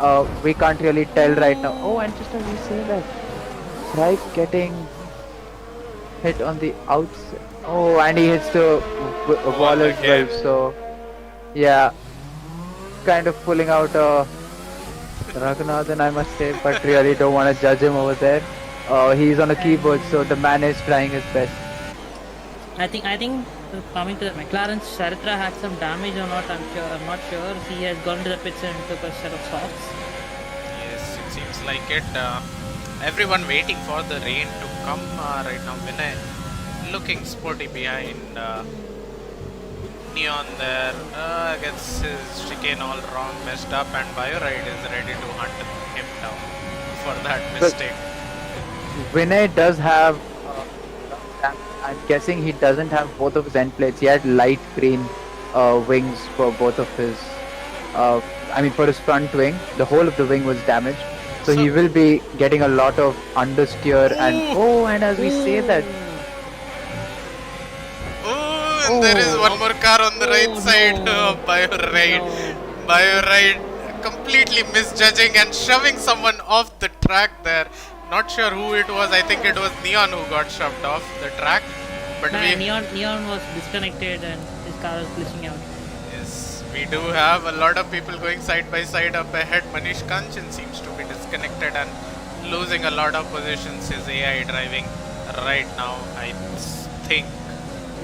we can't really tell right now. Oh, and just as you say that, right, getting hit on the outside. Oh, and he hits the wall as well. So, yeah, kind of pulling out Raghunathan, I must say, but really don't want to judge him over there. He's on a keyboard, so the man is trying his best. I think coming to the McLaren, Saritra had some damage or not. I'm not sure. He has gone to the pits and took a set of socks. Yes, it seems like it. Everyone waiting for the rain to come right now. Vinay looking sporty behind Neon there. Gets his chicane all wrong, messed up, and Bioride is ready to hunt him down for that mistake. Vinay does have. I'm guessing he doesn't have both of his end plates. He had light green wings for both of his. For his front wing, the whole of the wing was damaged. So he will be getting a lot of understeer and as we say that. And there is one more car on the right side. No. Bioride completely misjudging and shoving someone off the track there. Not sure who it was. I think it was Neon who got shoved off the track. But Neon was disconnected and his car was glitching out. Yes, we do have a lot of people going side by side up ahead. Manish Kanchan seems to be disconnected and losing a lot of positions. His AI driving right now, I think.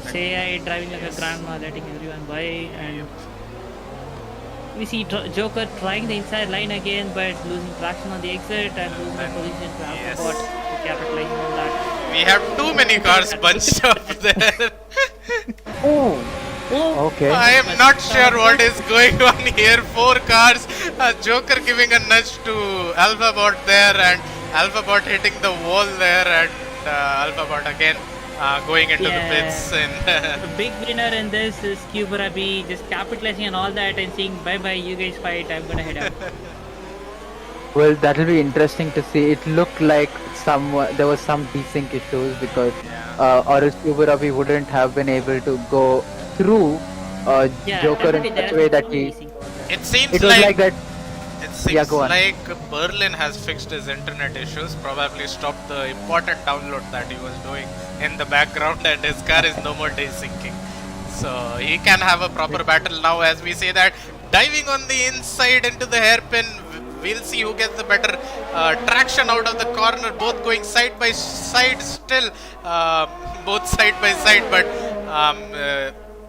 His AI driving like a grandma, letting everyone by, and we see Joker trying the inside line again, but losing traction on the exit and losing the position to AlphaBot to capitalize on that. We have too many cars bunched up there. Okay. I am not sure what is going on here. 4 cars, Joker giving a nudge to AlphaBot there, and AlphaBot hitting the wall there, and AlphaBot again going into the pits. The big winner in this is Cuberabi, just capitalizing on all that and saying bye bye, you guys fight, I'm gonna head out. Well, that will be interesting to see. It looked like there was some desync issues because or else Cuberabi wouldn't have been able to go through Joker in such a way that he. It seems It was like that. It seems go on. like Berlin has fixed his internet issues, probably stopped the important download that he was doing in the background, and his car is no more desyncing. So he can have a proper battle now, as we say that. Diving on the inside into the hairpin, we'll see who gets the better traction out of the corner, both going side by side still, both side by side, but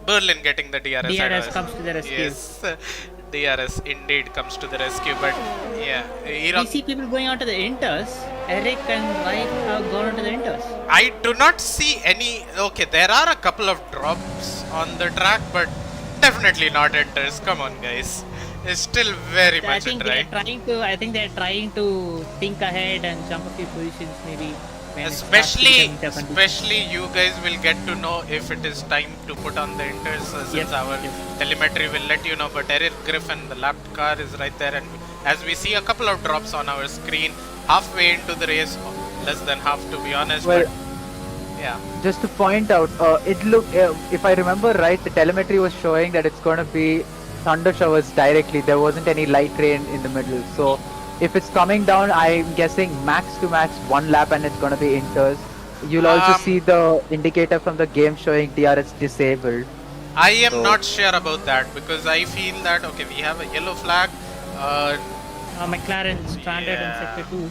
Berlin getting the DRS. DRS comes to the rescue. Yes. DRS indeed comes to the rescue, but yeah. We see people going on to the inters. Eric and White have gone on to the inters. I do not see any. Okay, there are a couple of drops on the track, but definitely not inters. Come on, guys. It's still very much a try. I think they're trying to think ahead and jump a few positions, maybe. Especially you guys will get to know if it is time to put on the inters, since our telemetry will let you know. But Eric Griffin, the lapped car, is right there, and as we see a couple of drops on our screen, halfway into the race, less than half to be honest. Well, but yeah. Just to point out, it looked, if I remember right, the telemetry was showing that it's going to be thunder showers directly. There wasn't any light rain in the middle, so. If it's coming down, I'm guessing max to max 1 lap and it's gonna be inters. You'll also see the indicator from the game showing DRS disabled. I am not sure about that because I feel that we have a yellow flag. McLaren stranded in sector 2.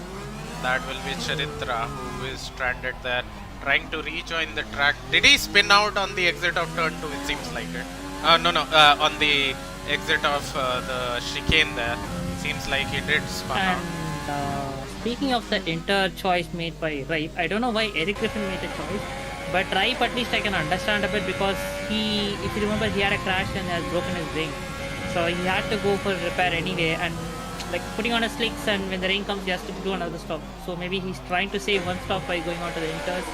That will be Charitra who is stranded there, trying to rejoin the track. Did he spin out on the exit of turn 2? It seems like it. On the exit of the chicane there. Seems like he did spun out. And speaking of the inter choice made by Ripe, I don't know why Eric Griffin made the choice, but Ripe at least I can understand a bit because if you remember, he had a crash and has broken his wing. So he had to go for repair anyway, and like putting on a slicks, and when the rain comes he has to do another stop. So maybe he's trying to save one stop by going on to the inters.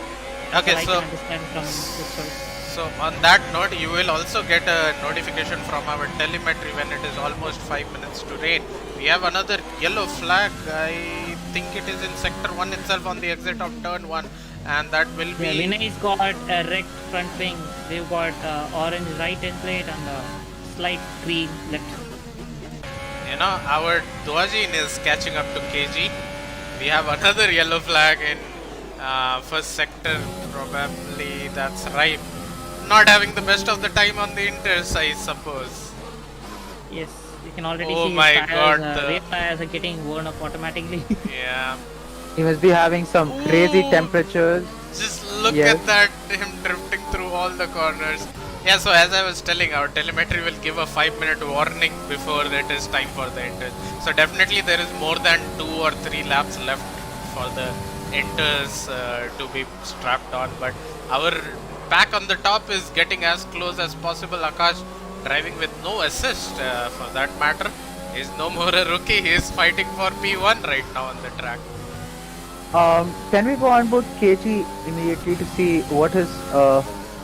Okay, I can understand from this choice. So on that note, you will also get a notification from our telemetry when it is almost 5 minutes to rain. We have another yellow flag. I think it is in sector 1 itself on the exit of turn 1, and that will be. Vinay's got a wrecked front wing. They've got orange right end plate and a slight green left. You know, our Dwajin is catching up to KG. We have another yellow flag in first sector. Probably that's right. Not having the best of the time on the inters, I suppose. Yes, you can already oh see my his tires, God, rear tires are getting worn up automatically. Yeah. He must be having some crazy Ooh. temperatures. Just look Yes. at that, him drifting through all the corners. Yeah, so as I was telling, our telemetry will give a 5-minute warning before it is time for the inters. So definitely there is more than 2 or 3 laps left for the inters to be strapped on. But our pack on the top is getting as close as possible. Akash driving with no assist for that matter. He's no more a rookie, he is fighting for P1 right now on the track. Can we go on board KG immediately to see what his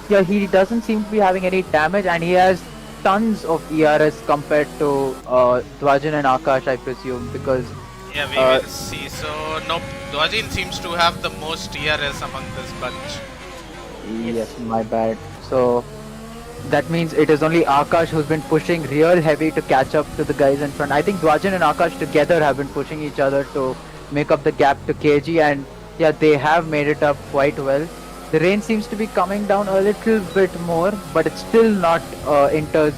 yeah, he doesn't seem to be having any damage and he has tons of ERS compared to Dwajan and Akash, I presume, because Yeah, we will see. So, nope, Dwajin seems to have the most ERS among this bunch. yes, my bad. So that means it is only Akash who's been pushing real heavy to catch up to the guys in front. I think Dwajan and Akash together have been pushing each other to make up the gap to KG, and yeah, they have made it up quite well. The rain seems to be coming down a little bit more, but it's still not Inter's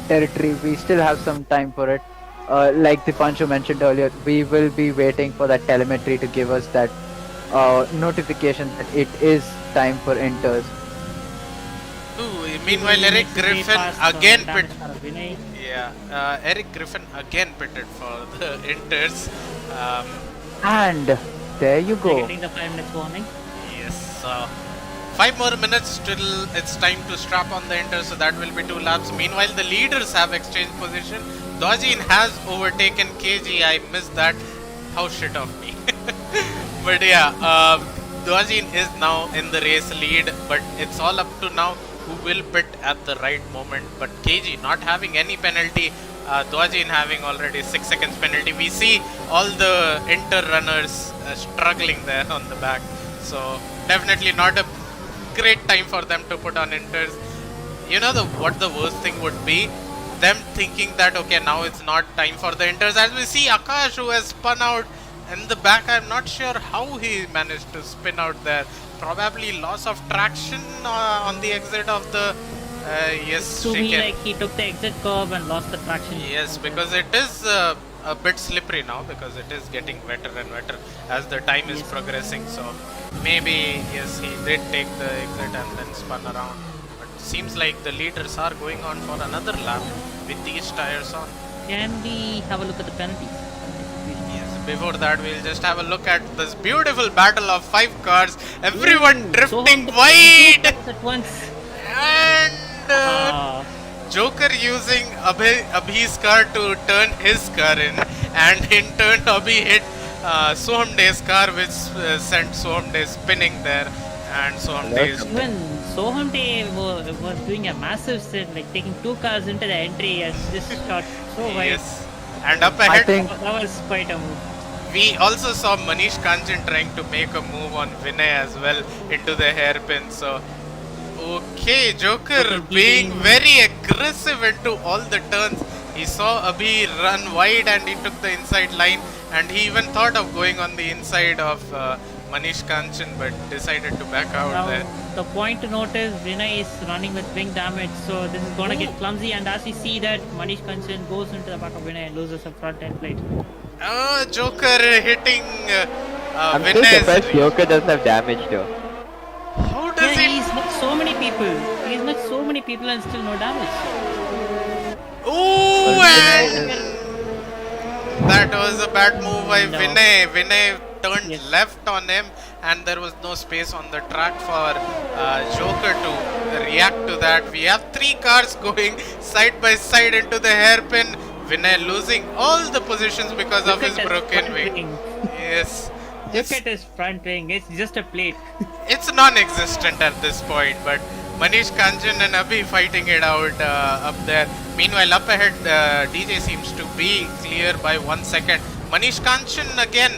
territory. We still have some time for it. Like Dipanshu mentioned earlier, we will be waiting for that telemetry to give us that notification that it is time for Inters. Ooh, meanwhile, Eric Griffin again pitted. Yeah, Eric Griffin again pitted for the Inters. And there you They're go. getting the 5 minutes warning. Yes, 5 more minutes till it's time to strap on the Inters, so that will be 2 laps. Meanwhile, the leaders have exchanged position. Dwajin has overtaken KG. I missed that. How shit of me. But yeah, Dwajin is now in the race lead, but it's all up to now who will pit at the right moment. But KG not having any penalty, Dwajin having already 6 seconds penalty. We see all the Inter runners struggling there on the back. So definitely not a great time for them to put on Inters. You know what the worst thing would be? Them thinking that okay, now it's not time for the Inters. As we see Akash, who has spun out in the back. I'm not sure how he managed to spin out there. Probably loss of traction on the exit of the yes, To me, chicane. like he took the exit curve and lost the traction. Yes, because it is a bit slippery now, because it is getting wetter and wetter as the time is progressing. So maybe yes, he did take the exit and then spun around. But seems like the leaders are going on for another lap with these tires on. Can we have a look at the penalties? Yes, before that we'll just have a look at this beautiful battle of 5 cars. Everyone drifting wide, At once. and Joker using Abhi's car to turn his car in, and in turn Abhi hit Sohamde's car, which sent Sohamde spinning there, and Sohamde's Even Sohamde was doing a massive stint, like taking 2 cars into the entry and just shot so wide. yes, and up ahead I think That was quite a move. we also saw Manish Kanchan trying to make a move on Vinay as well into the hairpin. So okay, Joker being very aggressive into all the turns. He saw Abhi run wide and he took the inside line, and he even thought of going on the inside of Manish Kanchan, but decided to back out Now, there. the point to note is Vinay is running with wing damage, so this is gonna get clumsy. And as we see that Manish Kanchan goes into the back of Vinay and loses a front end plate. Joker hitting I'm still Vinay's. surprised Joker doesn't have damage though. How does Yeah, it? he's met so many people. He's met so many people and still no damage. Ooh, and that was a bad move by No. Vinay. Vinay turned Yes. left on him, and there was no space on the track for Joker to react to that. We have 3 cars going side by side into the hairpin. Vinay losing all the positions because of Look his at that broken front wing. wing. Yes. Look at his front wing. It's just a plate. It's non-existent at this point, but Manish Kanchan and Abhi fighting it out up there. Meanwhile, up ahead, DJ seems to be clear by 1 second. Manish Kanchan again.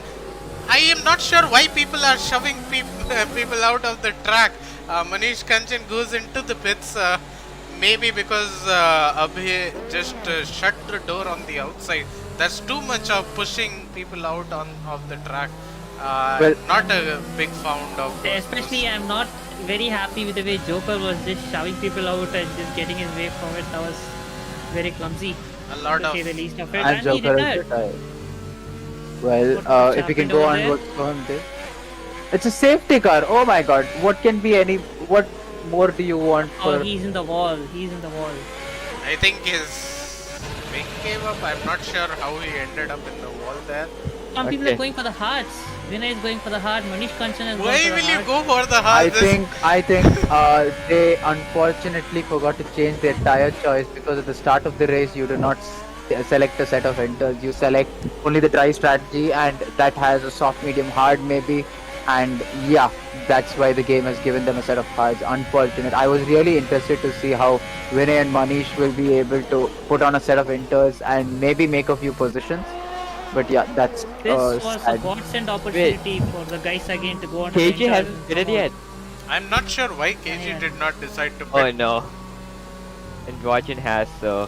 I am not sure why people are shoving people out of the track. Manish Kanchan goes into the pits. Maybe because Abhi just shut the door on the outside. That's too much of pushing people out of the track. Well- Not a big fond of those. Especially, I'm not very happy with the way Joker was just shoving people out and just getting his way from it. That was very clumsy. A lot To of say the least of it. and And he Joker is retired. retired. Well, What's if we can happened go over on there? what's going there. It's a safety car. Oh my god. What can be any. What more do you want Oh, for. he's in the wall. He's in the wall. I think his wing gave up. I'm not sure how he ended up in the wall there. Some people are Okay. going for the hearts. Vinay is going for the heart. Manish Kanchan is Why going for the will you heart. go for the I heart? think they unfortunately forgot to change their tire choice because at the start of the race you do not select a set of enters. You select only the dry strategy, and that has a soft, medium, hard maybe. And yeah, that's why the game has given them a set of hards. Unfortunate. I was really interested to see how Vinay and Manish will be able to put on a set of enters and maybe make a few positions. But yeah, that's This was a sad. godsend opportunity for the guys again to go on. KJ hasn't did it yet. I'm not sure why KG Yeah. did not decide to Oh pit. no. And Dwajan has, so.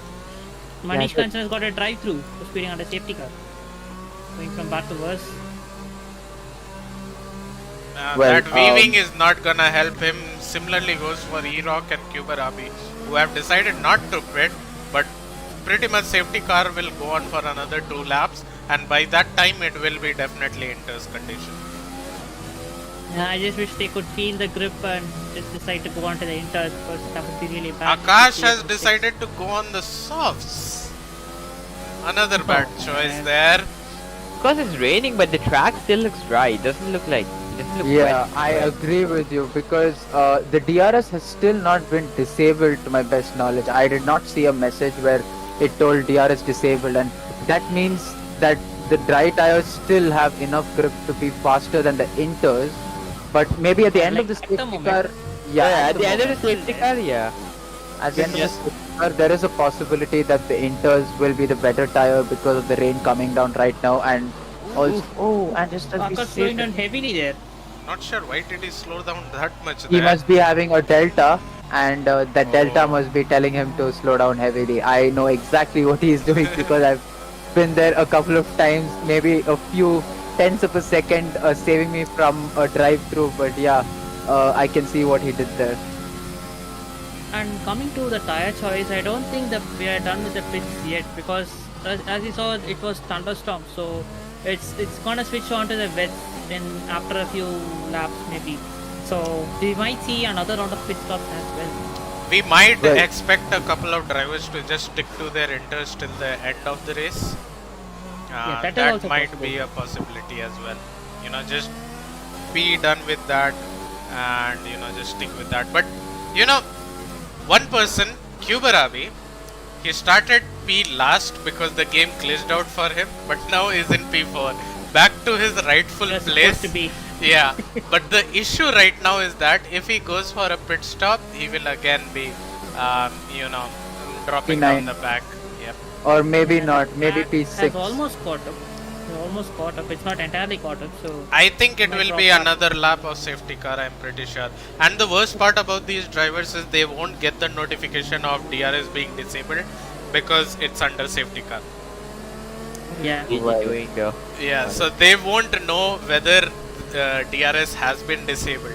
Manish Yeah, Kanchan has got a drive-through for speeding under safety car. Going from bad to worse. Well, That weaving is not gonna help him. Similarly goes for E-Rock and Kubarabi, who have decided not to pit, but pretty much safety car will go on for another 2 laps, and by that time it will be definitely Inter's condition. Yeah, I just wish they could feel the grip and just decide to go on to the inters because that would be really bad. Akash has decided to go on the softs. Another bad choice there. Because it's raining, but the track still looks dry. It doesn't look like. It doesn't look Yeah, wet. I agree with you because the DRS has still not been disabled to my best knowledge. I did not see a message where it told DRS disabled, and that means that the dry tires still have enough grip to be faster than the inters. But maybe at the end of the Like at the safety moment. car, yeah, At the end of the moment, safety car, yeah. at the end of the safety car, there is a possibility that the inters will be the better tire because of the rain coming down right now, and also and just as we Akash slowing said, down heavily there. Not sure why did he slow down that much he there. must be having a delta, and that delta Oh. must be telling him to slow down heavily. I know exactly what he's doing because I've been there a couple of times, maybe a few tenths of a second, saving me from a drive-through. But yeah, I can see what he did there. And coming to the tire choice, I don't think that we are done with the pits yet because as you saw, it was thunderstorm, so it's gonna switch on to the wets in after a few laps maybe. So we might see another round of pit stops as well. We might Right. expect a couple of drivers to just stick to their inters till the end of the race. that is That also might possible. be a possibility as well. You know, just be done with that and, you know, just stick with that. But, you know, one person, Kubarabi, he started P last because the game glitched out for him, but now is in P4. Back to his rightful That's place. supposed to be. Yeah, but the issue right now is that if he goes for a pit stop, he will again be, you know, dropping down P9. the back. Yep. Or maybe not, maybe Track P6. has almost caught up. Almost caught up. It's not entirely caught up. So I think it Might will drop be back. another lap of safety car, I'm pretty sure. And the worst part about these drivers is they won't get the notification of DRS being disabled because it's under safety car. yeah. What is Right. he doing though? Yeah, so they won't know whether DRS has been disabled.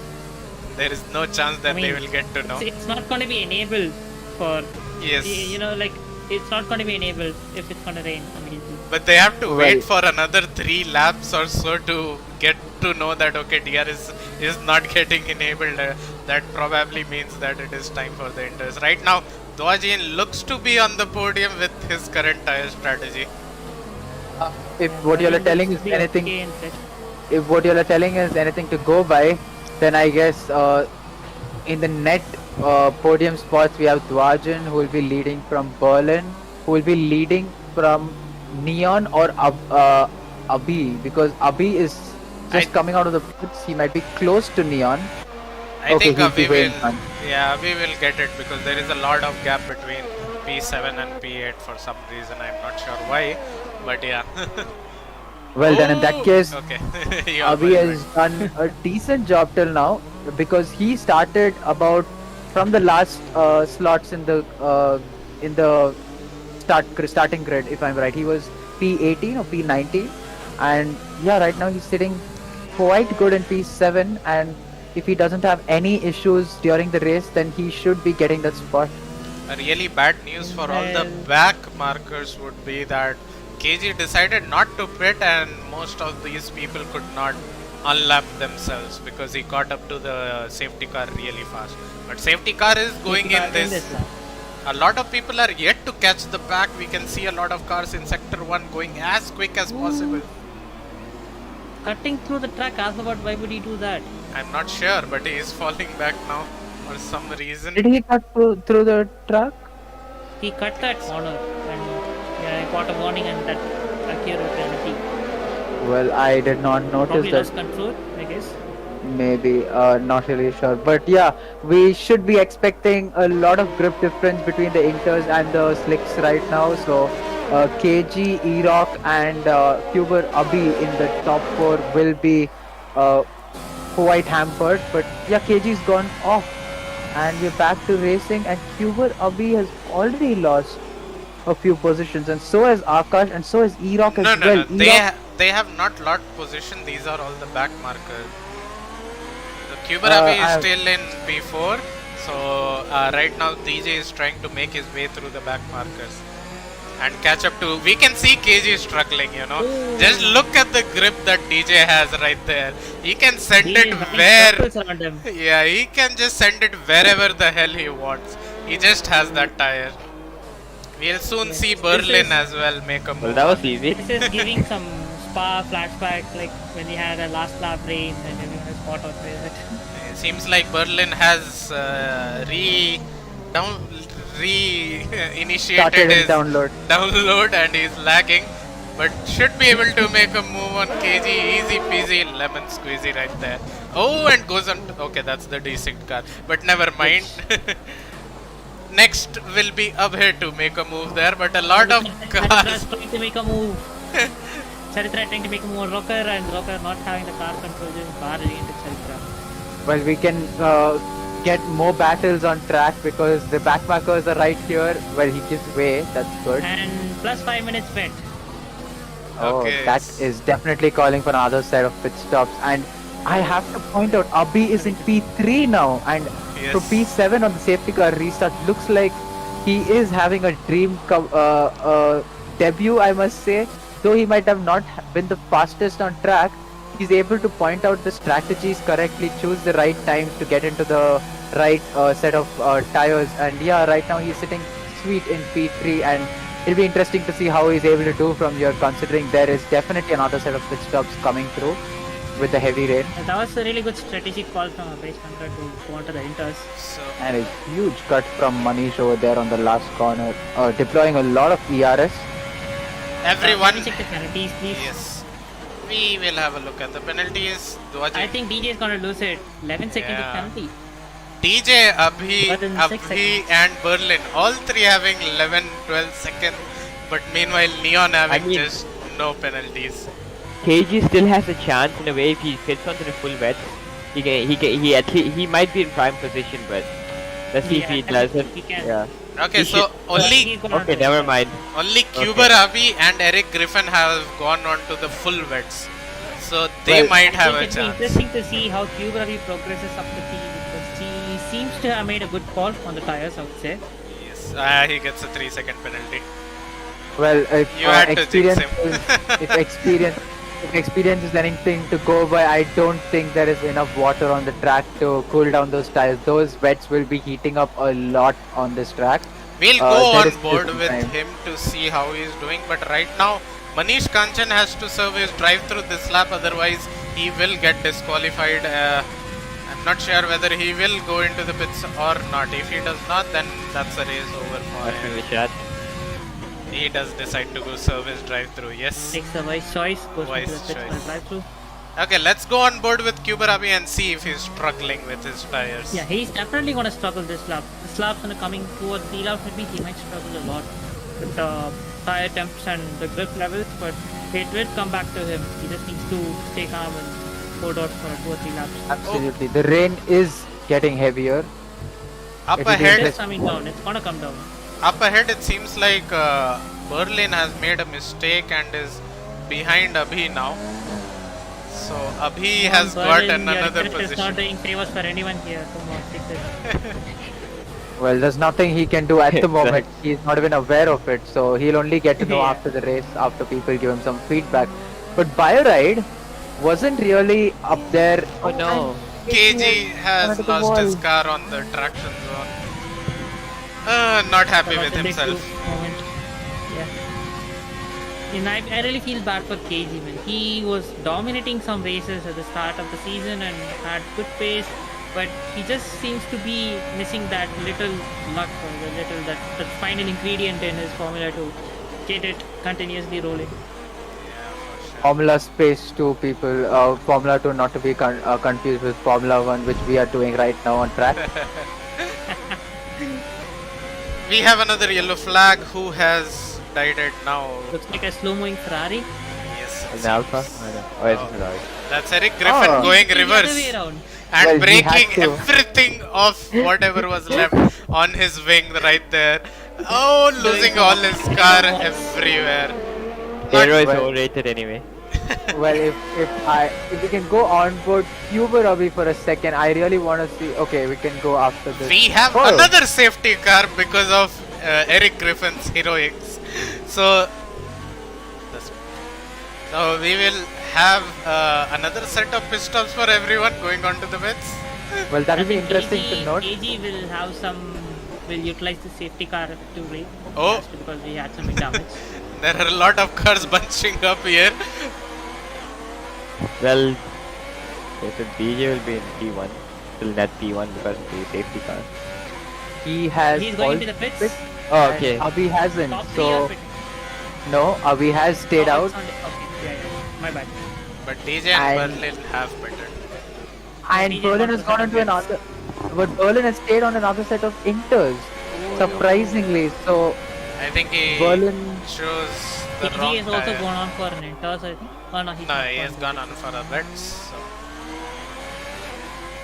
There is no chance that I they mean, will get to know. It's not going to be enabled for Yes. you know, like it's not going to be enabled if it's going to rain. I mean, But they have to wait Right. for another 3 laps or so to get to know that okay, DRS is not getting enabled. That probably means that it is time for the inters. Right now, Dwajin looks to be on the podium with his current tire strategy. If what you're telling is be anything, okay in that. if what you're telling is anything to go by, then I guess in the net podium spots we have Dwajan, who will be leading from Berlin, who will be leading from Neon or Abi, because Abi is just I- coming out of the pits. He might be close to Neon. I Okay, think he'll be we waiting will. on. Yeah, we will get it because there is a lot of gap between P7 and P8 for some reason. I'm not sure why, but yeah. Well, then in that Oh, case, okay. You are Avi going has done a decent job till now because he started about from the last slots in the starting grid, if I'm right. He was P18 or P19, and yeah, right now he's sitting quite good in P7. And if he doesn't have any issues during the race, then he should be getting that spot. A really bad news for all the Well- back markers would be that KG decided not to pit, and most of these people could not unlap themselves because he caught up to the safety car really fast. But safety car is going in this. lap. A lot of people are yet to catch the pack. We can see a lot of cars in sector 1 going as quick as possible. Cutting through the track, Alphabot, why would he do that? I'm not sure, but he is falling back now for some reason. Did he cut through the truck? He cut that corner and yeah, I got a warning and that accurate penalty. Well, I did not notice Probably that. lost control, I guess. Maybe, not really sure. But yeah, we should be expecting a lot of grip difference between the Inters and the Slicks right now. So, KG, E-Rock and Cuber Abhi in the top 4 will be quite hampered. But yeah, KG's gone off. And we're back to racing, and Cuber Abhi has already lost a few positions, and so has Akash, and so has E-Rock as well. No. They have not lost position. These are all the back markers. The Kuberabi is still in P4. So right now DJ is trying to make his way through the back markers and catch up to. We can see KG struggling, you know. Ooh. Just look at the grip that DJ has right there. He can send DJ it is running where. circles around him. Yeah, he can just send it wherever the hell he wants. He just has that tire. We'll soon see Berlin as well make a move. Well, that was easy. This is giving some Spa flashback, like when he had a last lap rain and everyone was caught out with it. It seems like Berlin has initiated Started his his download and is lagging, but should be able to make a move on KG. Easy peasy, lemon squeezy right there. Oh, and goes on. Okay, that's the decent car, but never mind. Next will be Abhay to make a move there, but a lot of Charitra cars. is trying to make a move. Charitra trying to make a move on Rocker, and Rocker not having the car control, just barging into Charitra. Well, we can get more battles on track because the backmarkers are right here. Well, he gives way. That's good. And plus 5 minutes wet. Oh, Okay. that is definitely calling for another set of pit stops. And I have to point out, Abhi is in P3 now, and Yes. for P7 on the safety car restart, looks like he is having a dream debut, I must say. Though he might have not been the fastest on track, he's able to point out the strategies correctly, choose the right time to get into the right set of tires. And yeah, right now he's sitting sweet in P3, and it'll be interesting to see how he's able to do from here, considering there is definitely another set of pit stops coming through with the heavy rain. And that was a really good strategic call from a base hunter to go onto the Inters. So And a huge cut from Manish over there on the last corner, deploying a lot of ERS. everyone. Let me check the penalties, please. Yes. We will have a look at the penalties. I think DJ is gonna lose it. 11 seconds Yeah. penalty. DJ, Abhi, But in 6 Abhi seconds. and Berlin, all three having 11, 12 seconds. But meanwhile, Neon having mean- just no penalties. KG still has a chance in a way if he fits onto the full wet. He might be in prime position, but let's see if he Yeah, does it. he can. Yeah. Okay, He so should- only He's gonna Okay, do never it. mind. only Cuber Abhi and Eric Griffin have gone on to the full wets. So they Well, might I have think a it'll be chance. interesting to see how Kuberavi progresses up the field, because he seems to have made a good call on the tires, I would say. Yes, he gets a 3-second penalty. Well, if You had to jinx experience, him. if experience is anything to go by, I don't think there is enough water on the track to cool down those tires. Those wets will be heating up a lot on this track. We'll there go on is board still with time. him to see how he is doing, but right now Manish Kanchan has to serve his drive through this lap, otherwise he will get disqualified. I'm not sure whether he will go into the pits or not. If he does not, then that's a race over for That's him. the shot. He does decide to go serve his drive through, yes. Takes a wise choice, goes Wise into the pits for choice. a drive-through. Okay, let's go on board with Kuberabi and see if he's struggling with his tires. Yeah, he's definitely gonna struggle this lap. This lap's gonna coming 2 or 3 laps, maybe he might struggle a lot with the tire temps and the grip levels, but it will come back to him. He just needs to stay calm and hold out for 2 or 3 laps. Absolutely, the rain is getting heavier. Up It will be ahead, It is coming down, it's gonna come down. Up ahead, it seems like Berlin has made a mistake and is behind Abhi now. So Abhi has Berlin, gotten your another grip is not position. doing favors for anyone here. Come on, fix it. Well, there's nothing he can do at the moment. He's not even aware of it, so he'll only get to know Yeah. after the race, after people give him some feedback. But Bioride wasn't really up there. Oh no. KG has gone to the lost his wall. car on the traction zone. Not happy That with was a big himself. moment. Yeah. And I really feel bad for KG, man. He was dominating some races at the start of the season and had good pace, but he just seems to be missing that little luck or the little that final ingredient in his formula to get it continuously rolling. Formula Space 2 people, Formula 2 not to be confused with Formula 1, which we are doing right now on track. We have another yellow flag. Who has died it now? Looks like a slow-moving Ferrari. Yes. An Alpha? I know. Oh, it's Ferrari. That's Eric Griffin Oh. going The other reverse way around. and Well, he had breaking to. everything off whatever was left on his wing right there. Oh, losing all his car everywhere. Hero is well. overrated anyway. Well, if we can go on board Cuba Robbie for a second, I really want to see. Okay, we can go after this. We have Oh. another safety car because of Eric Griffin's heroics. So we will have another set of pit stops for everyone going on to the pits. Well, that will be I think interesting to note. KG will have will utilize the safety car effectively. Oh. Just because we had some damage. There are a lot of cars bunching up here. Well, okay, so DJ will be in P1. Till net P1 because of the safety car. He has. He's going all to the pits. pit, Oh, and okay. Abhi hasn't. Top 3 So are pit. no, Abhi has stayed Oh, out. it's on the- Okay, yeah. My bad. But DJ and And- Berlin have pitted. And DJ Berlin got has the gone second into another. But Berlin has stayed on another set of inters. Surprisingly, so I think he Berlin. chose the KG wrong has also tire. gone on for an inters, I think. Oh no, he's No, not he has for gone on for a wets. So.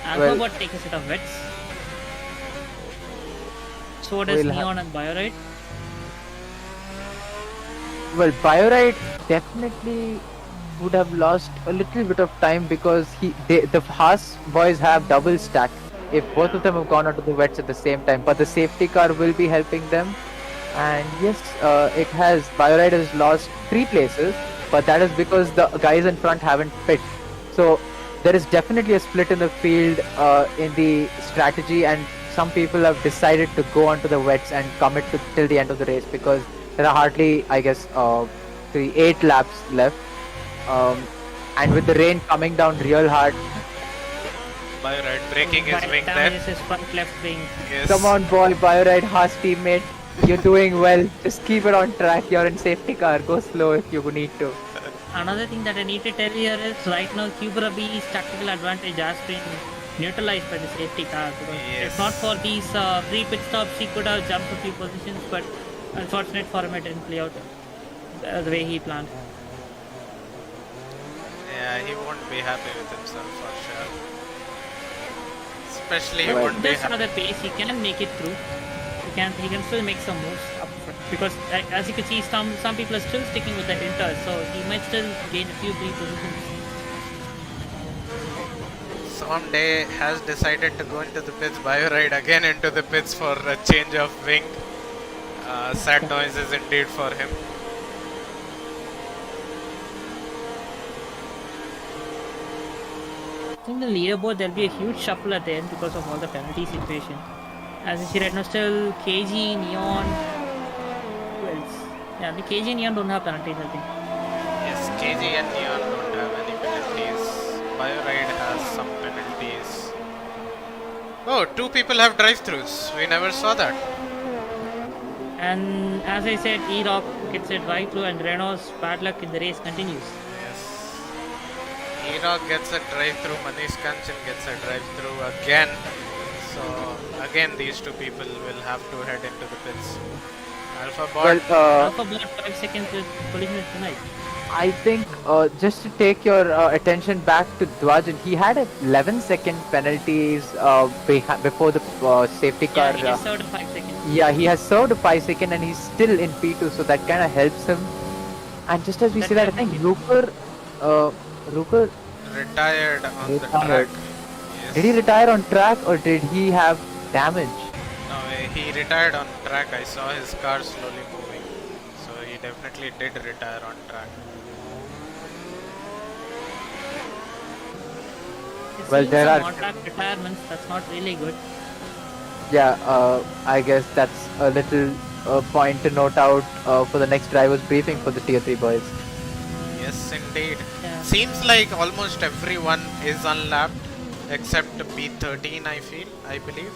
Alpha Well- bot take a set of wets. So does We'll Neon and Bioride. Well, Bioride definitely would have lost a little bit of time because the Haas boys have double stack. If both of them have gone onto the wets at the same time, but the safety car will be helping them. And yes, it has. Bioride has lost 3 places, but that is because the guys in front haven't pit. So there is definitely a split in the field in the strategy, and some people have decided to go onto the wets and commit till the end of the race because there are hardly, I guess, 8 laps left. And with the rain coming down real hard, Bioride breaking his wing Damage there. his front left wing. Yes. come on, boy, Bioride Haas teammate, you're doing well. Just keep it on track. You're in safety car. Go slow if you need to. Another thing that I need to tell here is right now Cubrabi's tactical advantage has been neutralized by the safety car. Because Yes. if not for these pre-pit stops, he could have jumped a few positions, but unfortunate for him, it didn't play out the way he planned. Yeah, he won't be happy with himself for sure. Especially he But won't be this happy. another pace, he can make it through. He can still make some moves up front. Because as you can see, some people are still sticking with the inters, so he might still gain a few free positions. Someday has decided to go into the pits. Bioride again into the pits for a change of wing. Sad noises indeed for him. I think the leaderboard there'll be a huge shuffle at the end because of all the penalty situation. As you see right now, still KG, Neon. Who else? Yeah, the KG and Neon don't have penalties, I think. Yes, KG and Neon don't have any penalties. Bioride has some penalties. Oh, 2 people have drive-thrus. We never saw that. And as I said, E-Rock gets a drive through and Renault's bad luck in the race continues. Yes. Iraq gets a drive-through. Manish Kanchan gets a drive-through again. So again, these 2 people will have to head into the pits. Alpha bot. Well, Alpha bought 5 seconds with collision tonight. I think just to take your attention back to Dwajan, he had 11-second penalties before the safety car. Yeah, he just served 5 seconds. Yeah, he has served 5 seconds and he's still in P2, so that kind of helps him. And just as we That see that, I can think help Ruker, Retired on the Retired. track. Yes. did he retire on track or did he have damage? No, he retired on track. I saw his car slowly moving. So he definitely did retire on track. Well, Seeing there some are- on-track retirements, that's not really good. Yeah, I guess that's a little point to note out for the next drivers briefing for the Tier 3 boys. Yes, indeed. Yeah. Seems like almost everyone is unlapped except B13, I believe.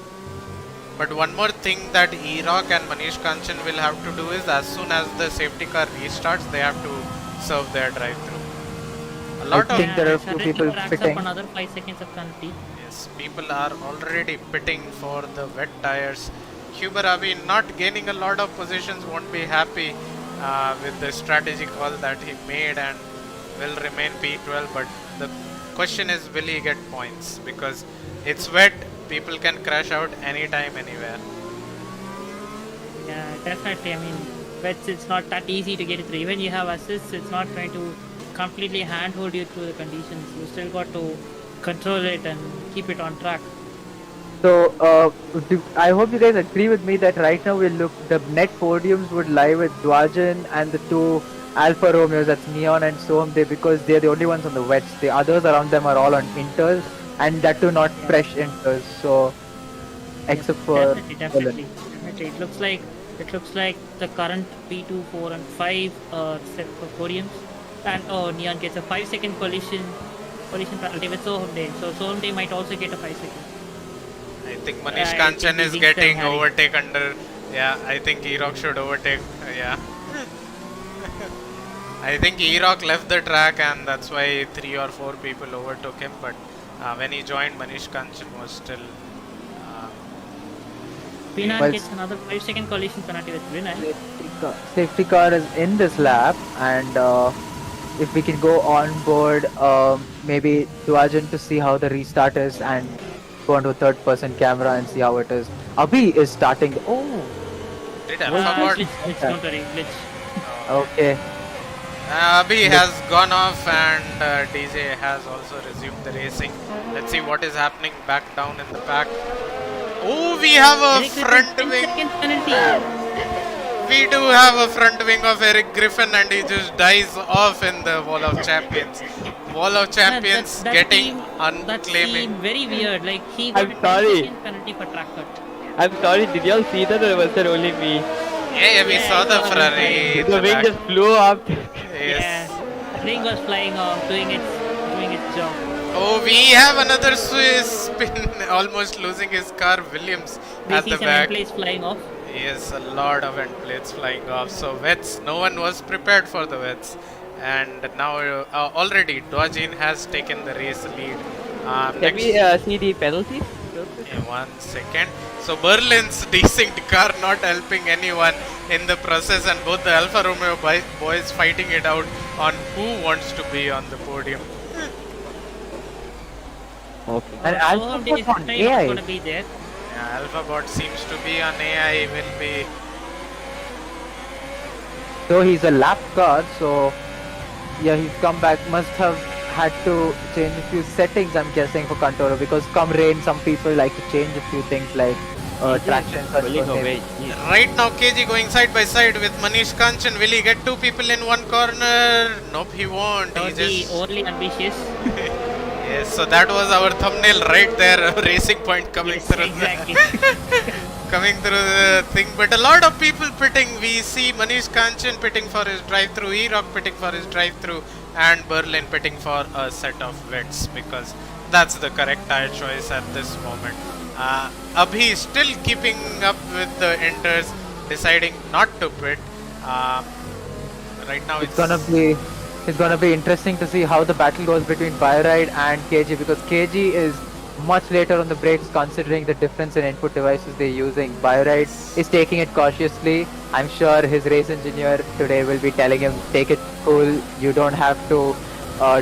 But one more thing that Erock and Manish Kanchan will have to do is as soon as the safety car restarts, they have to serve their drive-through. A lot I of think there are a few suddenly people racks pitting. up another 5 seconds of penalty. yes, people are already pitting for the wet tires. Huber Avi not gaining a lot of positions, won't be happy with the strategy call that he made and will remain P12. But the question is, will he get points? Because it's wet, people can crash out anytime, anywhere. Yeah, definitely. I mean, but it's not that easy to get it through. Even you have assists, it's not going to completely handhold you through the conditions. You still got to control it and keep it on track. So, I hope you guys agree with me that right now the net podiums would lie with Dwajan and the two Alfa Romeos, that's Neon and Sohamde, because they're the only ones on the wets. The others around them are all on inters, and that too not fresh inters. So, except for Definitely. It looks like the current P2, 4, and 5 set for podiums, and Neon gets a 5-second collision penalty with Sohamde. So Sohamde might also get a 5-second. I think Manish I Kanchan think is he's getting still overtake under. Yeah, I think Erock should overtake. Yeah. I think Erock left the track and that's why 3 or 4 people overtook him. But when he joined, Manish Kanchan was still. Pinan Well, gets another 5-second collision penalty with Vinay. safety car is in this lap, and if we can go on board, maybe Dwajan to see how the restart is and go onto a third-person camera and see how it is. Abhi is starting. Oh, Did Alpha Bot? Glitch, don't worry, glitch. okay. Abhi has gone off and DJ has also resumed the racing. Let's see what is happening back down in the pack. Oh, we have a Eric Griffin, front 10 wing. seconds penalty. We do have a front wing of Eric Griffin and he just dies off in the Wall of Champions. Wall of Champions That getting seemed unclaiming. very weird. Like he got I'm a 10 sorry. second penalty for track cut. I'm sorry, did y'all see that or was that only me? Yeah, we Yeah, saw I the saw it. Ferrari. in The wing back. just flew up. Yes. Yeah, the ring was flying off, doing its job. Oh, we have another Swiss spin, almost losing his car, Williams, We at see the some back. end plates flying off. Yes, a lot of end plates flying off. So wets, no one was prepared for the wets, and now already Dwajin has taken the race lead. Can Next, we see the penalties? yeah, 1 second. So Berlin's desynced car not helping anyone in the process, and both the Alfa Romeo boys fighting it out on who wants to be on the podium. Okay. And So Alpha Davis Bot on is AI. going to be there. Yeah, Alpha Bot seems to be on AI. Will be. So he's a lap car, so yeah, he's come back. Must have had to change a few settings, I'm guessing, for Contoro, because come rain, some people like to change a few things like traction Pulling control. away. Right now, KG going side by side with Manish Kanchan. Will he get 2 people in one corner? Nope, he won't. That He would be just. overly ambitious. Yes, so that was our thumbnail right there. Racing Point coming Yes, through. exactly. Coming through the thing, but a lot of people pitting. We see Manish Kanchan pitting for his drive-through, E-Rock pitting for his drive-through, and Berlin pitting for a set of wets because that's the correct tire choice at this moment. Abhi is still keeping up with the enters, deciding not to pit. Right now, It's gonna be interesting to see how the battle goes between Bioride and KG, because KG is much later on the brakes considering the difference in input devices they're using. Bioride is taking it cautiously. I'm sure his race engineer today will be telling him, take it cool, you don't have to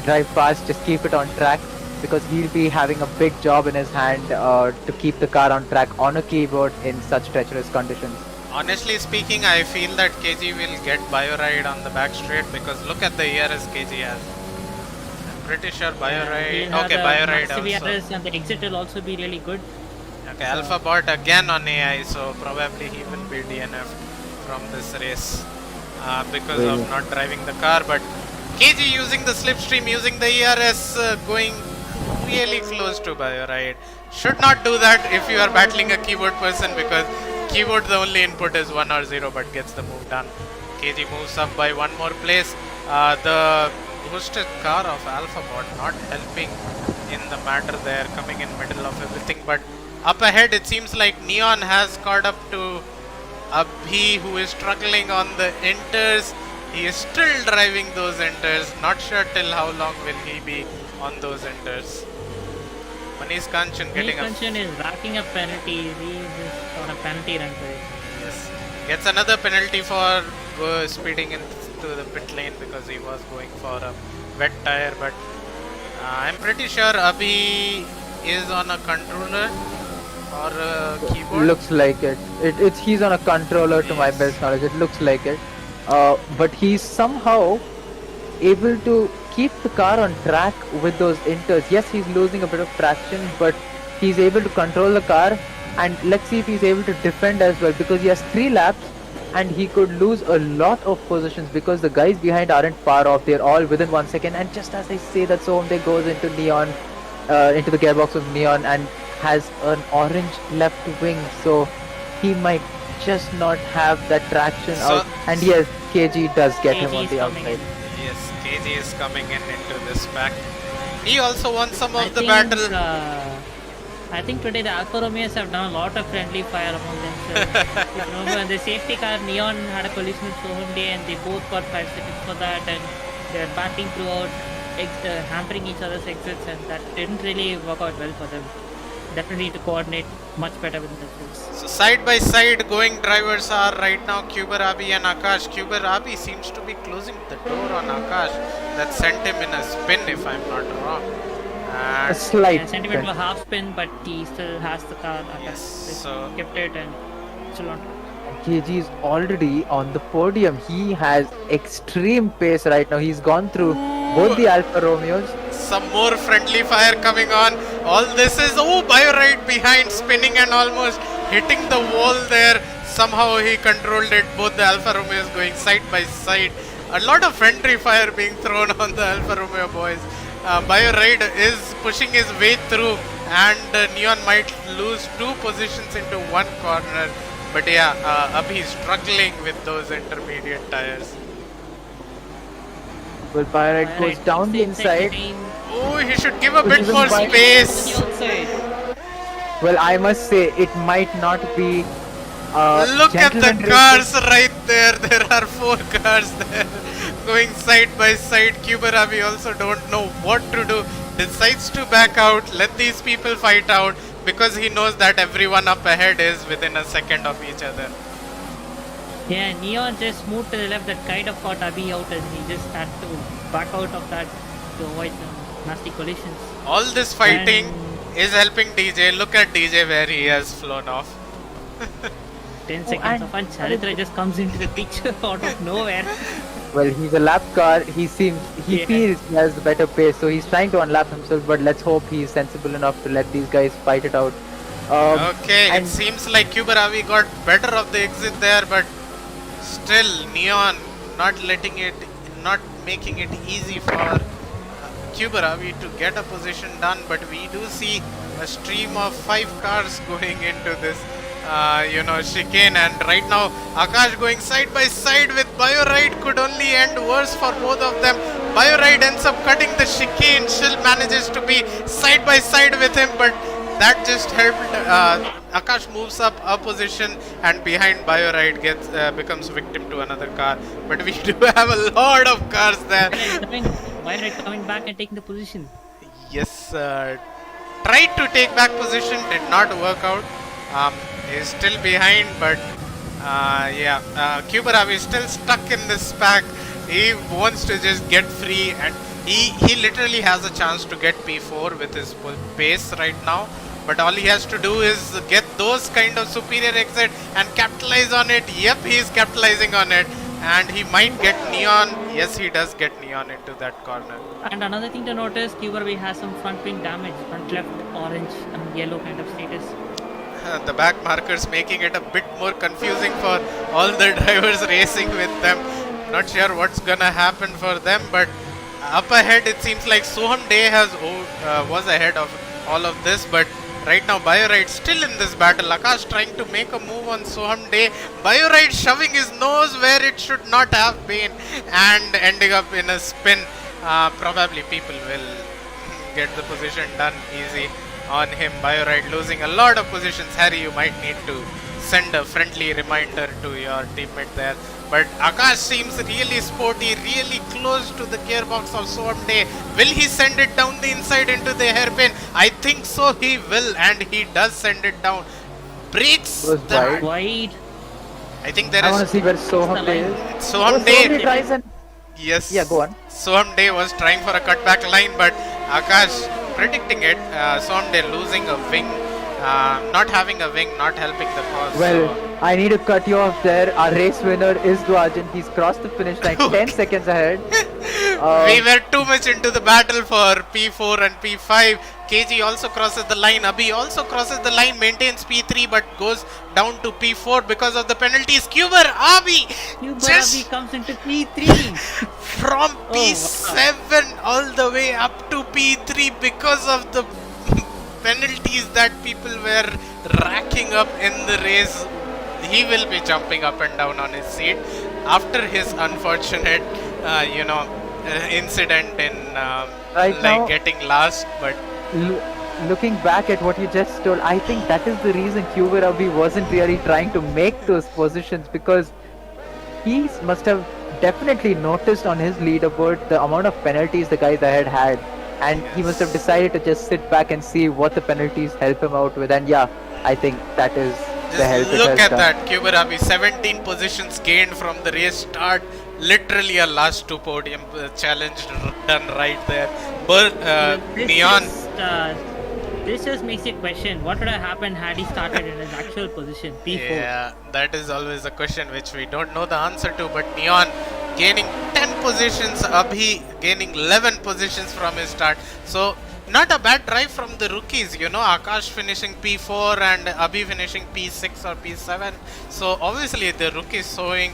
drive fast, just keep it on track, because he'll be having a big job in his hand to keep the car on track on a keyboard in such treacherous conditions. honestly speaking, I feel that KG will get Bioride on the back straight because look at the ERS KG has. I'm pretty sure Bioride. He'll have Okay, the Bioride massive also. ERS and the exit will also be really good. Okay, Alpha Bot again on AI, so probably he will be DNF from this race because of not driving the car. But KG using the slipstream, using the ERS, going really close to BioRide. Should not do that if you are battling a keyboard person, because keyboard the only input is 1 or 0, but gets the move done. KG moves up by one more place. The boosted car of Alpha Bot not helping in the matter there, coming in middle of everything. But up ahead it seems like Neon has caught up to Abhi, who is struggling on the inters. He is still driving those inters. Not sure till how long will he be on those inters. Manish Kanchan getting a... Kanchan is racking up penalties. He is just on a penalty run for it. Yes. Gets another penalty for speeding into the pit lane because he was going for a wet tire. But I'm pretty sure Abhi is on a controller or a keyboard. Looks like it. It's he's on a controller to my best knowledge. It looks like it. But he's somehow able to keep the car on track with those inters. Yes, he's losing a bit of traction, but he's able to control the car. And let's see if he's able to defend as well, because he has 3 laps and he could lose a lot of positions because the guys behind aren't far off. They're all within 1 second. And just as I say that, so they goes into Neon, into the gearbox of Neon, and has an orange left wing, so he might just not have that traction out. And yes, KG does get him on the outside. Yes, KG is coming in into this pack. He also won some of the battle. I think today the Alfa Romeos have done a lot of friendly fire among themselves. You remember when the safety car Neon had a collision with Soham Day and they both got 5 seconds for that, and they were battling throughout, hampering each other's exits, and that didn't really work out well for them. Definitely need to coordinate much better with themselves. So side by side going drivers are right now Kuber Abi and Akash. Kuber Abi seems to be closing the door on Akash. That sent him in a spin, if I'm not wrong. A slight sent him into a half spin, but he still has the car. Yes, so kept it and still on track. KG is already on the podium. He has extreme pace right now. He's gone through both the Alfa Romeos. Some more friendly fire coming on. All this is, BioRide behind, spinning and almost hitting the wall there. Somehow he controlled it. Both the Alfa Romeos going side by side. A lot of friendly fire being thrown on the Alfa Romeo boys. BioRide is pushing his way through, and Neon might lose 2 positions into one corner. But yeah, Abhi struggling with those intermediate tires. Well, BioRide goes down the inside. Oh, he should give a bit more space. Well, I must say, it might not be. Look at the cars right there. There are 4 cars there going side by side. Kuber Abi also don't know what to do. Decides to back out. Let these people fight out, because he knows that everyone up ahead is within a second of each other. Yeah, Neon just moved to the left. That kind of caught Abhi out, and he just had to back out of that to avoid nasty collisions. All this fighting is helping DJ. Look at DJ where he has flown off. 10 seconds of fun. Charitra just comes into the picture out of nowhere. Well, he's a lap car. He feels he has the better pace, so he's trying to unlap himself. But let's hope he's sensible enough to let these guys fight it out. Okay, it seems like Kuber Abi got better of the exit there, but still Neon not making it easy for Kuber Abi to get a position done. But we do see a stream of 5 cars going into this chicane, and right now Akash going side by side with BioRide could only end worse for both of them. BioRide ends up cutting the chicane. Shill manages to be side by side with him, but that just helped. Akash moves up a position, and behind BioRide becomes victim to another car. But we do have a lot of cars there. BioRide coming back and taking the position. Yes, tried to take back position, did not work out. He's still behind, but Kuber Abi is still stuck in this pack. He wants to just get free, and he literally has a chance to get P4 with his pace right now. But all he has to do is get those kind of superior exit and capitalize on it. Yep, he is capitalizing on it, and he might get Neon. Yes, he does get Neon into that corner. And another thing to notice, Kuber Abi has some front wing damage, front left orange and yellow kind of status. the back markers, making it a bit more confusing for all the drivers racing with them. Not sure what's gonna happen for them, but up ahead it seems like Soham Day was ahead of all of this, but right now Bioride still in this battle. Akash trying to make a move on Soham Day. Bioride shoving his nose where it should not have been and ending up in a spin. Probably people will get the position done easy on him. Bioride losing a lot of positions. Harry, you might need to send a friendly reminder to your teammate there. But Akash seems really sporty, really close to the gearbox of Soham Day. Will he send it down the inside into the hairpin? I think so, he will, and he does send it down. Breaks Goes the... Wide. I think there I want to is... see where Soham Day is. Soham Soham Day... Day tries and Yes. Yeah, go on. Soham Day was trying for a cutback line, but Akash predicting it. Soham Day losing a wing, not having a wing, not helping the cause. Well, so. I need to cut you off there. Our race winner is Dwajan. He's crossed the finish line 10 seconds ahead. We were too much into the battle for P4 and P5. KG also crosses the line. Abhi also crosses the line, maintains P3 but goes down to P4 because of the penalties. Kuber Abi Abi comes into P3 from P7 all the way up to P3 because of the penalties that people were racking up in the race. He will be jumping up and down on his seat after his unfortunate, incident in getting last. But looking back at what you just told, I think that is the reason Kuber Abi wasn't really trying to make those positions, because he must have definitely noticed on his leaderboard the amount of penalties the guys ahead had, and he must have decided to just sit back and see what the penalties help him out with. And yeah, I think that is the help. Just look at that, Kuber Abi, 17 positions gained from the race start. Literally a last two podium challenge done right there. But Neon. This just makes you question what would have happened had he started in his actual position, P4. Yeah, that is always a question which we don't know the answer to. But Neon gaining 10 positions, Abhi gaining 11 positions from his start. So not a bad drive from the rookies, Akash finishing P4 and Abhi finishing P6 or P7. So obviously the rookies showing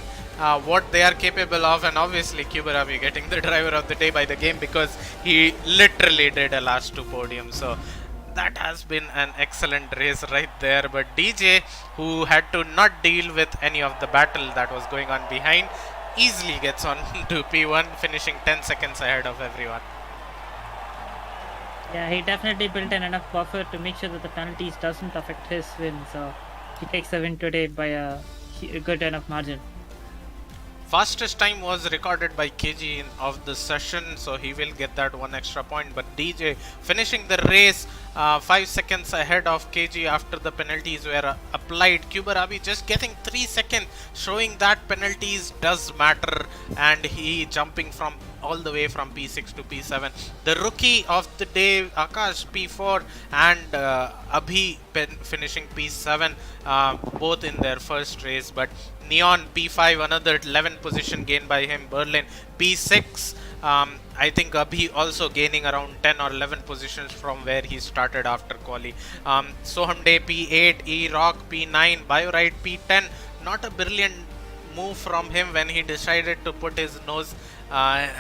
what they are capable of, and obviously Kuber Abi getting the driver of the day by the game because he literally did a last two podiums. So that has been an excellent race right there. But DJ, who had to not deal with any of the battle that was going on behind, easily gets on to P1, finishing 10 seconds ahead of everyone. Yeah, he definitely built in enough buffer to make sure that the penalties doesn't affect his win. So he takes the win today by a good enough margin. Fastest time was recorded by KG of the session, so he will get that one extra point. But DJ finishing the race 5 seconds ahead of KG after the penalties were applied. Kuber Abi just getting 3 seconds, showing that penalties does matter, and he jumping from all the way from P6 to P7. The rookie of the day, Akash P4 and Abhi finishing P7, both in their first race. But Neon P5, another 11 position gained by him. Berlin P6. I think Abhi also gaining around 10 or 11 positions from where he started after quali. Soham Day P8, E-Rock P9, Bioride P10. Not a brilliant move from him when he decided to put his nose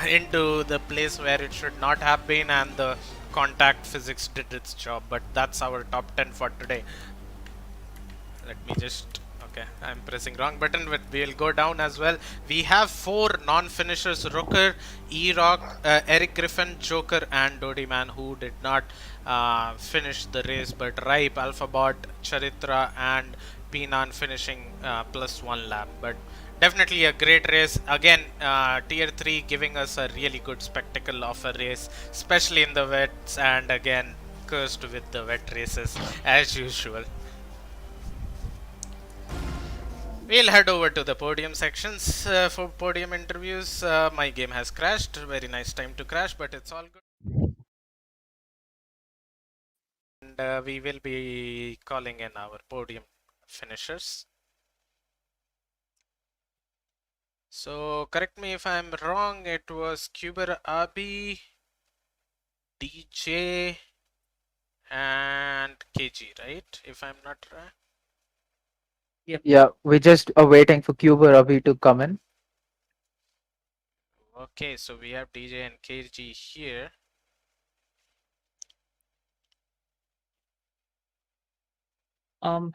into the place where it should not have been, and the contact physics did its job. But that's our top 10 for today. Let me just... Okay, I'm pressing wrong button, but we'll go down as well. We have 4 non-finishers: Rooker, E-Rock, Eric Griffin, Joker, and Dodi Man, who did not finish the race. But Ripe, Alphabot, Charitra, and Pinan finishing +1 lap. But definitely a great race. Again, Tier 3 giving us a really good spectacle of a race, especially in the wets, and again, cursed with the wet races as usual. We'll head over to the podium sections for podium interviews. My game has crashed. Very nice time to crash, but it's all good. And we will be calling in our podium finishers. So correct me if I'm wrong. It was Kuber Abi, DJ, and KG, right? If I'm not wrong. Yeah, we're just waiting for Cuba Ravi to come in. Okay, so we have DJ and KG here.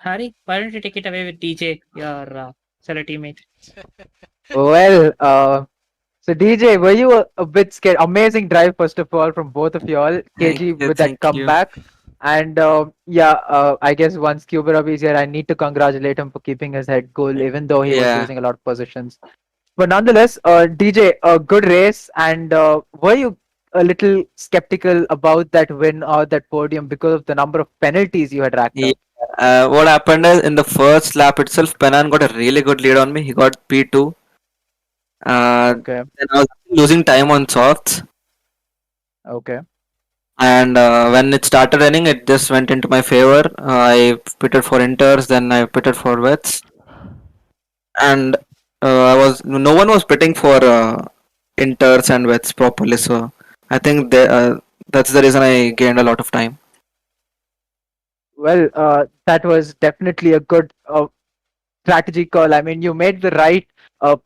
Harry, why don't you take it away with DJ, your fellow teammate? Well, so DJ, were you a bit scared? Amazing drive, first of all, from both of you all. KG with that Thank you. comeback. And I guess once Cuba Ravi is here, I need to congratulate him for keeping his head cool, even though he was Yeah. losing a lot of positions. But nonetheless, DJ, a good race. And were you a little skeptical about that win or that podium because of the number of penalties you had racked Yeah. up? What happened is in the first lap itself, Penan got a really good lead on me. He got P2. Okay, Then I was losing time on softs. okay. And when it started raining, it just went into my favor. I pitted for inters, then I pitted for wets. And no one was pitting for inters and wets properly. So I think that's the reason I gained a lot of time. Well, that was definitely a good strategy call. I mean, you made the right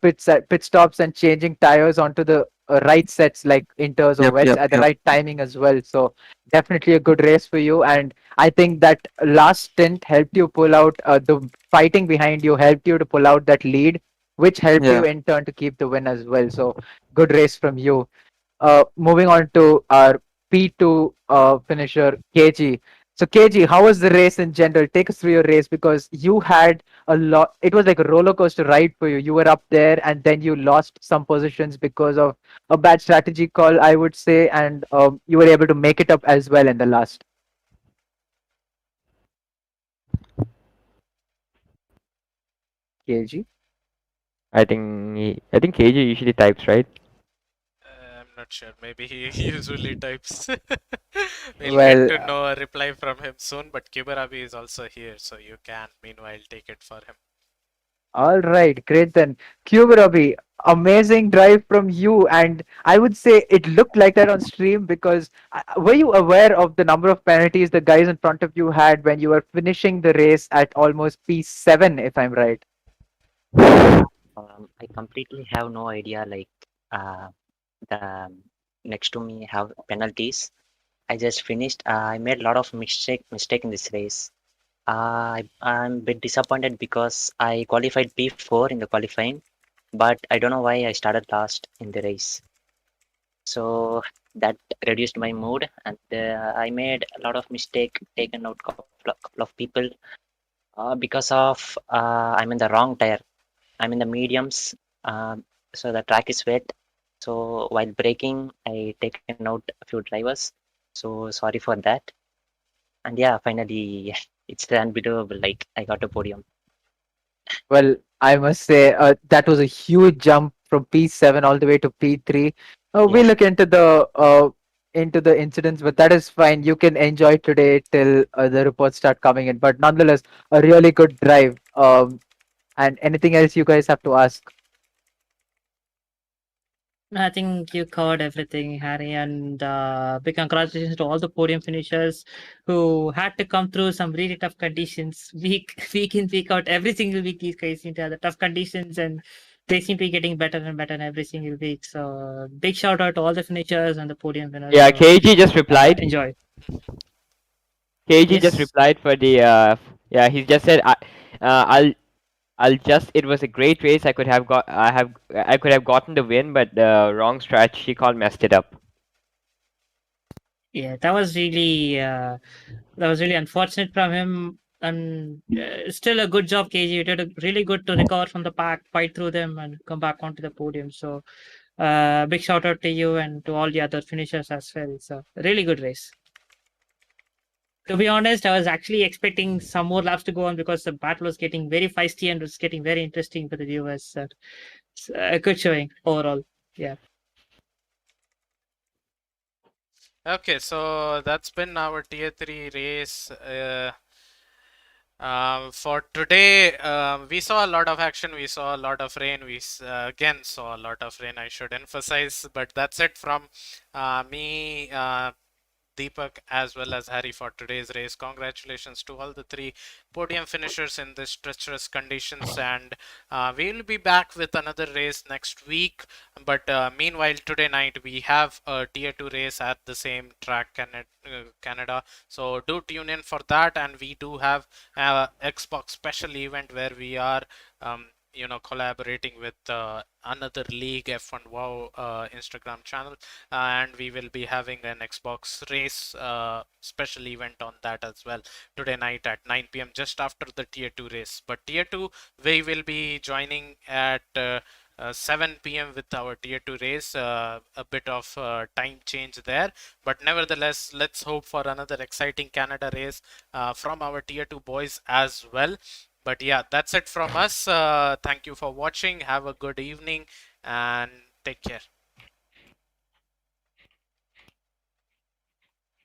pit stops and changing tires onto the right sets like inters or Yep, wets yep, at the yep. right timing as well. So definitely a good race for you. And I think that last stint helped you pull out the fighting behind you helped you to pull out that lead, which helped you Yeah. in turn to keep the win as well. So good race from you. Moving on to our P2 finisher, KG. So, KG, how was the race in general? Take us through your race because you had a lot. It was like a roller coaster ride for you. You were up there and then you lost some positions because of a bad strategy call, I would say, and you were able to make it up as well in the last. KG? I think KG usually types, right? I'm not sure. Maybe he usually types. We'll get Well, to know a reply from him soon, but Kibarabi is also here, so you can meanwhile take it for him. all right, great then. Kyubarabi, amazing drive from you. And I would say it looked like that on stream because were you aware of the number of penalties the guys in front of you had when you were finishing the race at almost P7, if I'm right? I completely have no idea. Like the next to me have penalties. I just finished. I made a lot of mistake in this race. I'm a bit disappointed because I qualified P4 in the qualifying, but I don't know why I started last in the race. So that reduced my mood, and I made a lot of mistake, taken out couple of people because of I'm in the wrong tire. I'm in the mediums, so the track is wet. So while braking, I taken out a few drivers. So sorry for that. And yeah, finally, it's unbelievable. Like I got a podium. Well, I must say that was a huge jump from P7 all the way to P3. We Yeah, look into the incidents, but that is fine. You can enjoy today till the reports start coming in. But nonetheless, a really good drive. And anything else you guys have to ask? I think you covered everything, Harry, and big congratulations to all the podium finishers who had to come through some really tough conditions, week in, week out. Every single week, these guys seem to have the tough conditions, and they seem to be getting better and better every single week. So, big shout out to all the finishers and the podium winners. Yeah, So, KG just replied. enjoy. KG just Yes. replied for the yeah. He just said I'll just. It was a great race. I could have gotten the win, but the wrong strategy call messed it up. Yeah, that was really unfortunate from him. And still a good job, KG. You did a really good to recover from the pack, fight through them, and come back onto the podium. So, big shout out to you and to all the other finishers as well. So, really good race. To be honest, I was actually expecting some more laps to go on because the battle was getting very feisty and was getting very interesting for the viewers. So, it's a good showing overall. Yeah. Okay, so that's been our tier 3 race. For today, we saw a lot of action, we saw a lot of rain, we again saw a lot of rain, I should emphasize, but that's it from me. Deepak as well as Harry for today's race. Congratulations to all the three podium finishers in this treacherous conditions, and we'll be back with another race next week. But meanwhile, today night we have a tier 2 race at the same track, Canada. So do tune in for that, and we do have Xbox special event where we are collaborating with another league, F1 Wow Instagram channel, and we will be having an Xbox race special event on that as well today night at 9 p.m. just after the tier 2 race. But tier 2 we will be joining at 7 p.m. with our tier 2 race. A bit of time change there, but nevertheless, let's hope for another exciting Canada race from our tier 2 boys as well. But yeah, that's it from us. Thank you for watching. Have a good evening and take care.